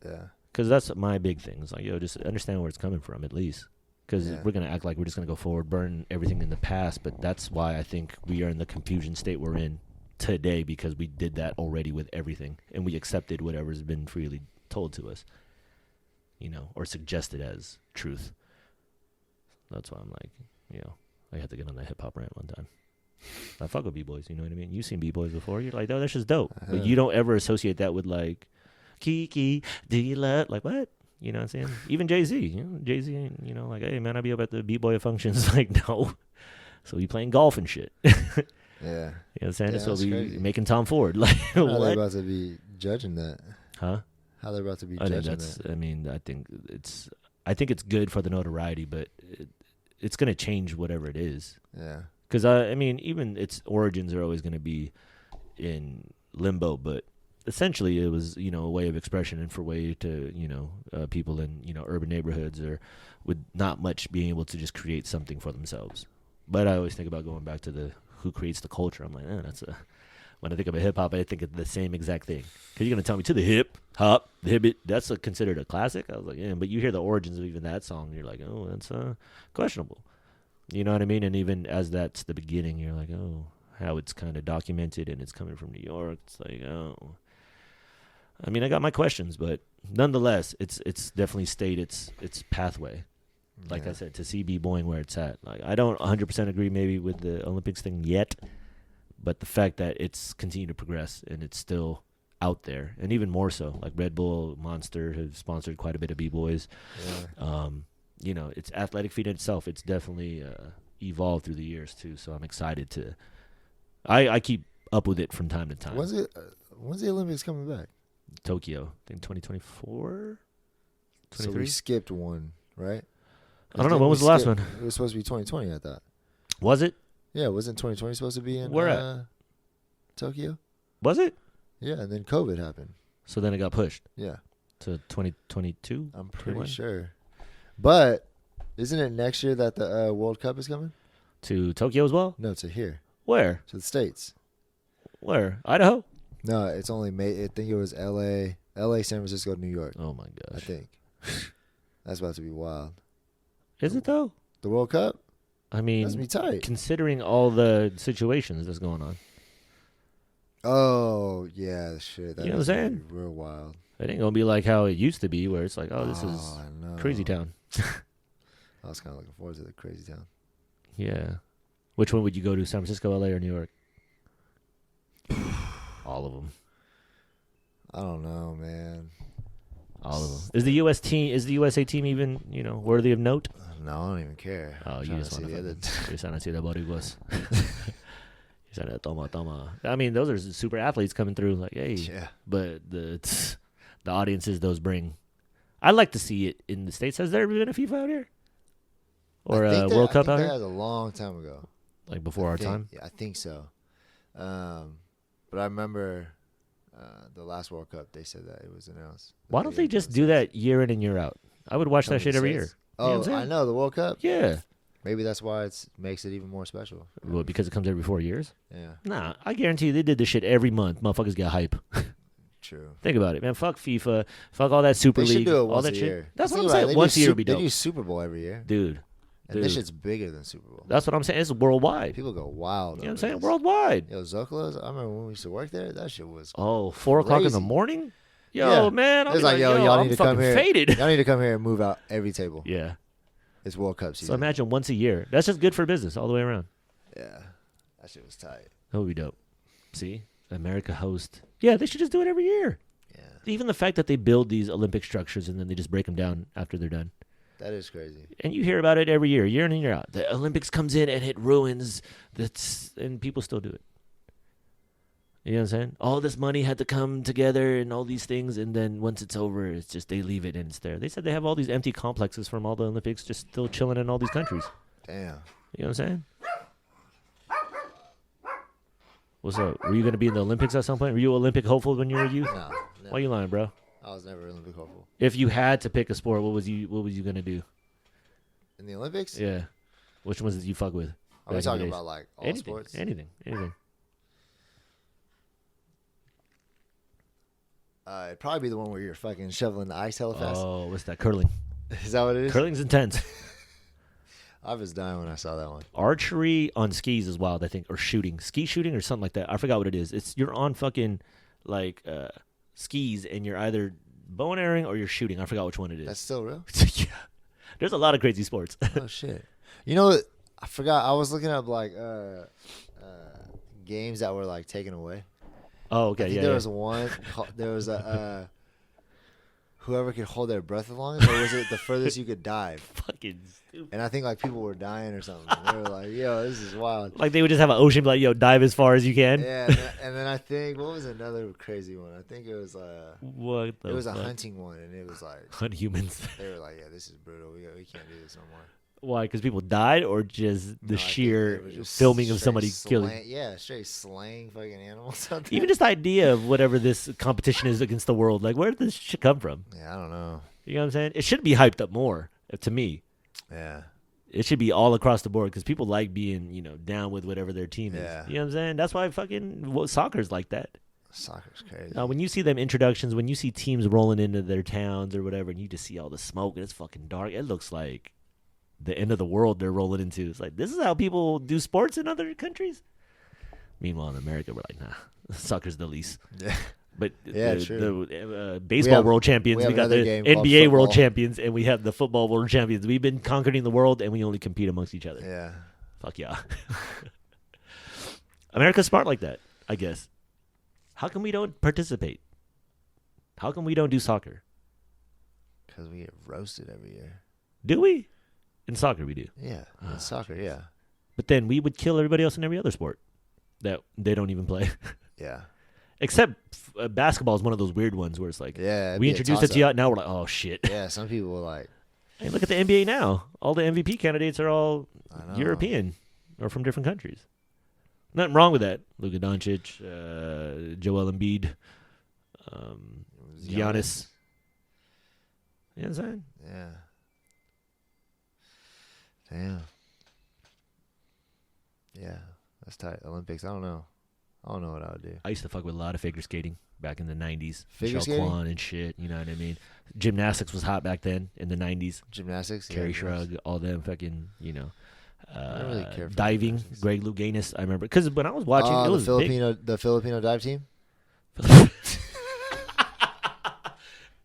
Yeah. Because that's my big thing. It's like, yo, just understand where it's coming from at least. Because we're going to act like we're just going to go forward, burn everything in the past. But that's why I think we are in the confusion state we're in today, because we did that already with everything. And we accepted whatever's been freely told to us, you know, or suggested as truth. That's why I'm like, you know, I had to get on that hip-hop rant one time. I fuck with B-boys, you know what I mean? You've seen B-boys before. You're like, oh, that's just dope. But you don't ever associate that with, like, Kiki, do you love? Like, what? You know what I'm saying? Even Jay-Z. You know, Jay-Z ain't, you know, like, hey, man, I be up at the B-boy functions. Like, no. So we playing golf and shit. Yeah. You know what I'm saying? Yeah, So we crazy. making Tom Ford. Like, How what? they about to be judging that? Huh? How they about to be I think judging that's, that? I mean, I think it's good for the notoriety, but it's going to change whatever it is. Yeah. Because, I mean, even its origins are always going to be in limbo, but essentially it was, you know, a way of expression and for way to, you know, people in, you know, urban neighborhoods or with not much being able to just create something for themselves. But I always think about going back to the who creates the culture. I'm like, when I think of a hip hop, I think of the same exact thing. Because you're going to tell me to the hip hop, the hip, that's considered a classic. I was like, yeah, but you hear the origins of even that song, and you're like, oh, that's questionable. You know what I mean? And even as that's the beginning, you're like, oh, how it's kind of documented and it's coming from New York. It's like, oh. I mean, I got my questions, but nonetheless, it's definitely stayed its pathway. Like I said, to see B-boying where it's at. Like, I don't 100% agree maybe with the Olympics thing yet, but the fact that it's continued to progress and it's still out there, and even more so, like Red Bull, Monster have sponsored quite a bit of B-boys. Yeah. You know, it's athletic feat in itself. It's definitely evolved through the years too. So I'm excited to. I keep up with it from time to time. When's the Olympics coming back? Tokyo, I think 2024. So we skipped one, right? I don't know. When was the last one? It was supposed to be 2020, I thought. Was it? Yeah, wasn't 2020 supposed to be in Where at? Tokyo? Was it? Yeah, and then COVID happened. So then it got pushed Yeah. to 2022. I'm pretty 21? sure. But isn't it next year that the World Cup is coming? To Tokyo as well. No, to here. Where? To the States. Where? Idaho. No, it's only I think it was L.A., San Francisco, New York. Oh my I gosh. think. That's about to be wild. Is it though? The World Cup? I mean, That's be tight. considering all the situations that's going on, Oh, yeah, shit. That You know what I'm is gonna saying? be real wild. it ain't gonna be like how it used to be, where it's like, oh, this is I know. crazy town. I was kind of looking forward to the crazy town. Yeah. Which one would you go to? San Francisco, LA, or New York? All of them. I don't know, man. All of them. Is the USA team even, you know, worthy of note? No, I don't even care. Oh, I'm you trying just to see want the to. other. You're trying to see the boricuas. You're trying to toma. I mean, those are super athletes coming through. Like, hey, Yeah. but the audiences those bring. I'd like to see it in the States. Has there ever been a FIFA out here? Or a World Cup out That here? was a long time ago. Like before our time? Yeah, I think so. But I remember the last World Cup, they said that it was announced. Why don't they just do that year in and year out? I would watch that shit every year. You know what I'm Oh, saying? I know, the World Cup? Yeah. Maybe that's why it makes it even more special. Well, because it comes every 4 years? Yeah, Nah, I guarantee you they did this shit every month. Motherfuckers get hype. true. Think about it, man. Fuck FIFA. Fuck all that Super They should League. do it all once that a shit. year. That's what Think I'm about it, saying. Once a year would be They dope. do Super Bowl every year. Dude. And this shit's bigger than Super Bowl. That's what I'm saying. It's worldwide. People go wild. You know what I'm over saying? this. Worldwide. Yo, Zocalo's, I remember when we used to work there, that shit was Oh, 4 o'clock in the crazy. morning? Yo, Yeah. man. I'm It's like, yo, y'all I'm need to fucking come here. faded. Y'all need to come here and move out every table. Yeah. It's World Cup season. So imagine once a year. That's just good for business all the way around. Yeah. That shit was tight. That would be dope. See? America host. Yeah, they should just do it every year. Yeah. Even the fact that they build these Olympic structures and then they just break them down after they're done. That is crazy. And you hear about it every year in and year out. The Olympics comes in and it ruins, and people still do it. You know what I'm saying? All this money had to come together and all these things, and then once it's over, it's just they leave it and it's there. They said they have all these empty complexes from all the Olympics just still chilling in all these countries. Damn. You know what I'm saying? What's up? Were you going to be in the Olympics at some point? Were you Olympic hopeful when you were a youth? No. Why you lying, bro? I was never Olympic hopeful. If you had to pick a sport, what was you going to do? In the Olympics? Yeah. Which ones did you fuck with? Are we back in the talking days? about like all Anything, sports? anything. It'd probably be the one where you're fucking shoveling the ice hella fast. Oh, what's that? Curling. Is that what it is? Curling's intense. I was dying when I saw that one. Archery on skis is wild, I think, or shooting, ski shooting or something like that. I forgot what it is. It's you're on fucking like skis and you're either bow and arrowing or you're shooting. I forgot which one it is. That's still real? Yeah. There's a lot of crazy sports. Oh shit! You know, I forgot. I was looking up like games that were like taken away. Oh, okay, I think yeah. there was one. There was a whoever could hold their breath the longest, or was it the furthest you could dive? Fucking stupid. And I think like people were dying or something. They were like, "Yo, this is wild." Like they would just have an ocean, be like, "Yo, dive as far as you can." Yeah, and then I think what was another crazy one? I think it was What the? it was fuck? a hunting one, and it was like Hunt humans. they were like, "Yeah, this is brutal. We can't do this no more." Why? Because people died, or just the No, I think sheer it was just filming of straight somebody killing? Yeah, straight slaying fucking animals out there. Even just the idea of whatever this competition is against the world, like where did this shit come from? Yeah, I don't know. You know what I'm saying? It should be hyped up more, to me. Yeah. It should be all across the board because people like being, down with whatever their team is. Yeah. You know what I'm saying? That's why soccer's like that. Soccer's crazy. When you see them introductions, when you see teams rolling into their towns or whatever, and you just see all the smoke and it's fucking dark, it looks like the end of the world they're rolling into. It's like, this is how people do sports in other countries? Meanwhile, in America, we're like, nah, soccer's the least. Yeah. But Yeah, the baseball world champions, we have we got the another game called NBA world football. champions, and we have the football world champions. We've been conquering the world, and we only compete amongst each other. Yeah. Fuck yeah. America's smart like that, I guess. How come we don't participate? How come we don't do soccer? Because we get roasted every year. Do we? In soccer, we do. Yeah. In soccer, yeah. But then we would kill everybody else in every other sport that they don't even play. Yeah. Except basketball is one of those weird ones where it's like, Yeah. it'd we be a introduced it to toss-up. you, now we're like, oh, shit. Yeah, some people were like, Hey, look at the NBA now. All the MVP candidates are all I know. European or from different countries. Nothing wrong with that. Luka Doncic, Joel Embiid, Giannis. You know what I'm saying? Yeah. Damn. Yeah. That's tight. Olympics. I don't know what I would do. I used to fuck with a lot of figure skating back in the 90s. Figure Michelle skating? Kwan and shit, you know what I mean? Gymnastics was hot back then in the 90s. Gymnastics. Carrie yeah, Shrug, all them fucking, I don't really care for diving, gymnastics. Greg Louganis, I remember. Because when I was watching, it was the Filipino dive team. big.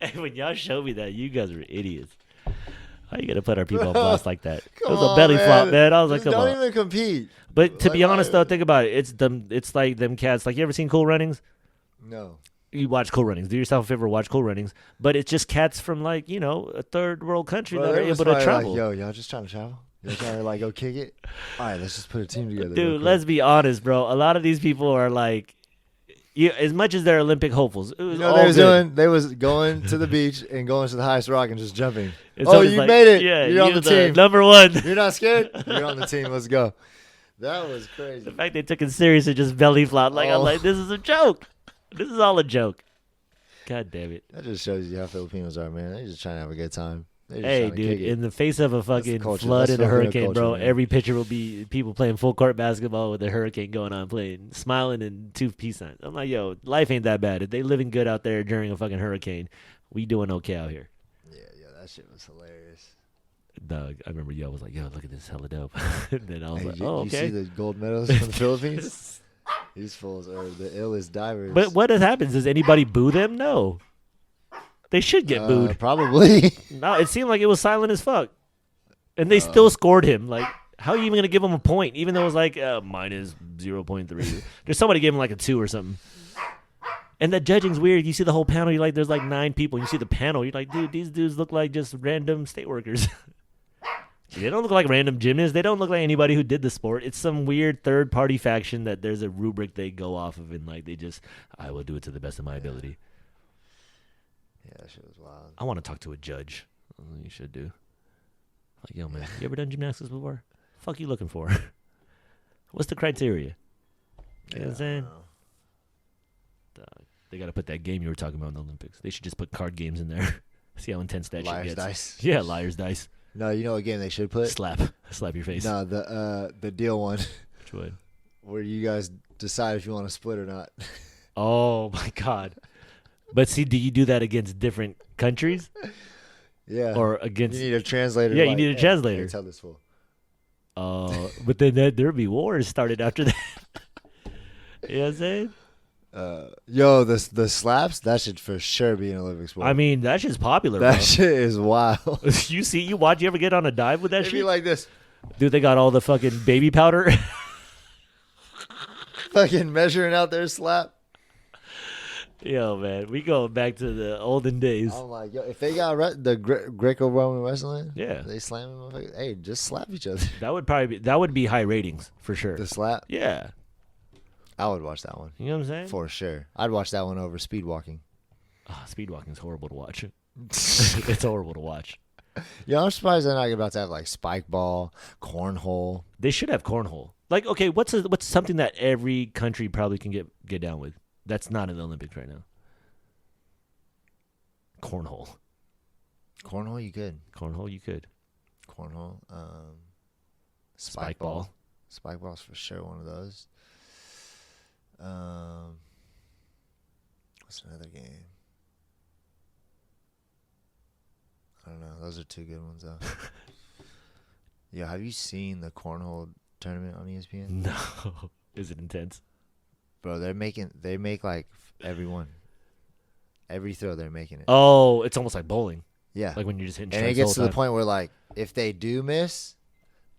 Hey, when y'all showed me that, you guys were idiots. How you gonna put our people on blast like that? It was a belly flop, man. I was like, Just come don't on. even compete. But to Like, be honest, why- though, think about it. It's like them cats. Like, you ever seen Cool Runnings? No. You watch Cool Runnings. Do yourself a favor, watch Cool Runnings. But it's just cats from like a third world country Bro, that they are was able to probably travel. Like, yo, y'all just trying to travel? Y'all trying to like go kick it? All right, let's just put a team together. real Dude, quick. let's be honest, bro. A lot of these people are like, as much as they're Olympic hopefuls, it was You know all what they was good. doing? They was going to the beach and going to the highest rock and just jumping. And Oh, so it's you like, made it. Yeah, You're on the team. Number one. You're not scared? You're on the team. Let's go. That was The crazy. fact they took it serious and just belly flopped. Like, I'm Oh. like, this is a joke. This is all a joke. God damn it. That just shows you how Filipinos are, man. They're just trying to have a good time. They're just Hey, trying to dude, kick it. in the face of a fucking culture. flood That's and a Filipino hurricane, culture, bro, man. every picture will be people playing full court basketball with a hurricane going on, playing, smiling, and two peace signs. I'm like, yo, life ain't that bad. If they living good out there during a fucking hurricane, we doing okay out here. Yeah, that shit was hilarious. Doug, I remember yo was like, yo, look at this, hella dope. And then I was Hey, like, you, oh, you see okay. the gold medals from the Philippines? These fools are the illest divers. But what happens? Does anybody boo them? No. They should get booed. Probably. No, it seemed like it was silent as fuck. And they still scored him. Like, how are you even going to give him a point? Even though it was like minus 0.3. There's somebody gave him like a 2 or something. And the judging's weird. You see the whole panel, you're like, there's like 9 people. You see the panel, you're like, dude, these dudes look like just random state workers. They don't look like random gymnasts. They don't look like anybody who did the sport. It's some weird third-party faction that there's a rubric they go off of. And like, I will do it to the best of my ability. Yeah, that shit was wild. I want to talk to a judge. You should do. Like, yo, man, you ever done gymnastics before? Fuck you looking for? What's the criteria? You know what I'm saying? They got to put that game you were talking about in the Olympics. They should just put card games in there. See how intense that Liar's shit gets. dice. Yeah, liar's dice. No, you know what game they should put? Slap your face. No, the deal one Which one? where you guys decide if you want to split or not. Oh my god. But see, do you do that against different countries Yeah. or You against? need a translator. Yeah, you like, need a hey, translator. Hey, tell this fool. But then there'd be wars started after that. You know what I'm saying? Yo, the slaps, that should for sure be an Olympic sport. I mean, that shit's popular, that bro. shit is wild. You watch, you ever get on a dive with that It'd be shit? like this. Dude, they got all the fucking baby powder. Fucking measuring out their slap. Yo, man, we go back to the olden days. I'm like, yo, if they got the Greco-Roman wrestling, Yeah. they slam them. Hey, just slap each other. That would be high ratings for sure. The slap. Yeah. I would watch that one You know what I'm saying? for sure. I'd watch that one over speed walking. Speed walking is horrible to watch. It's horrible to watch. Yeah, I'm surprised they're not about to have like spike ball, cornhole. They should have cornhole. Like, okay, what's something that every country probably can get down with? That's not in the Olympics right now. Cornhole. Cornhole, you could. Cornhole, you could. Cornhole. Spike ball. Spike ball's for sure one of those. What's another game? I don't know. Those are two good ones though. Yeah, have you seen the cornhole tournament on ESPN? No. Is it intense? Bro, they make like every throw they're making it. Oh, it's almost like bowling. Yeah. Like when you're just hitting And strikes it gets to the time. point where like if they do miss,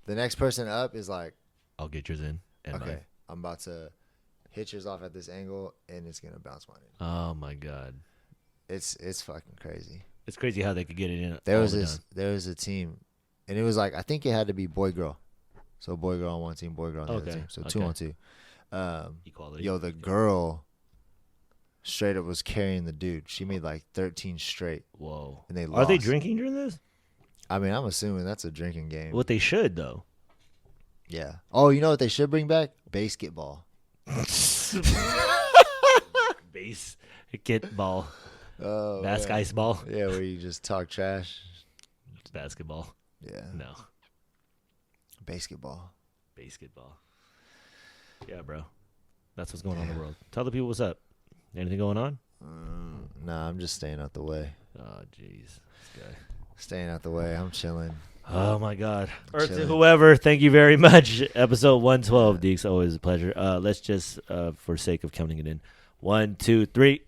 the next person up is like, I'll get yours in. And okay, mine. I'm about to hit yours off at this angle and it's gonna bounce mine in. Oh my God. It's fucking crazy. It's crazy how they could get it in. There all was the this. time. There was a team, and it was like I think it had to be boy girl, so boy girl on one team, boy girl on the other Okay, team, so okay. 2-on-2. Equality. Yo, the girl straight up was carrying the dude. She made like 13 straight, Whoa. and they Are they lost. drinking during this? I mean, I'm assuming that's a drinking game. What they should though. Yeah. Oh, you know what they should bring back? Basketball. Base get ball. Oh, Basket man. ice ball. Yeah, where you just talk trash. Basketball. Yeah. No. Basketball. Basketball. Yeah, bro. That's what's going on in the world. Tell the people what's up. Anything going on? Nah, I'm just staying out the way. Oh, jeez. This guy. Staying out the way. I'm chilling. Oh, my God. Chilling. Erth2whoevr, thank you very much. Episode 112, Deeks. Always a pleasure. Let's just, for sake of counting it in. 1, 2, 3.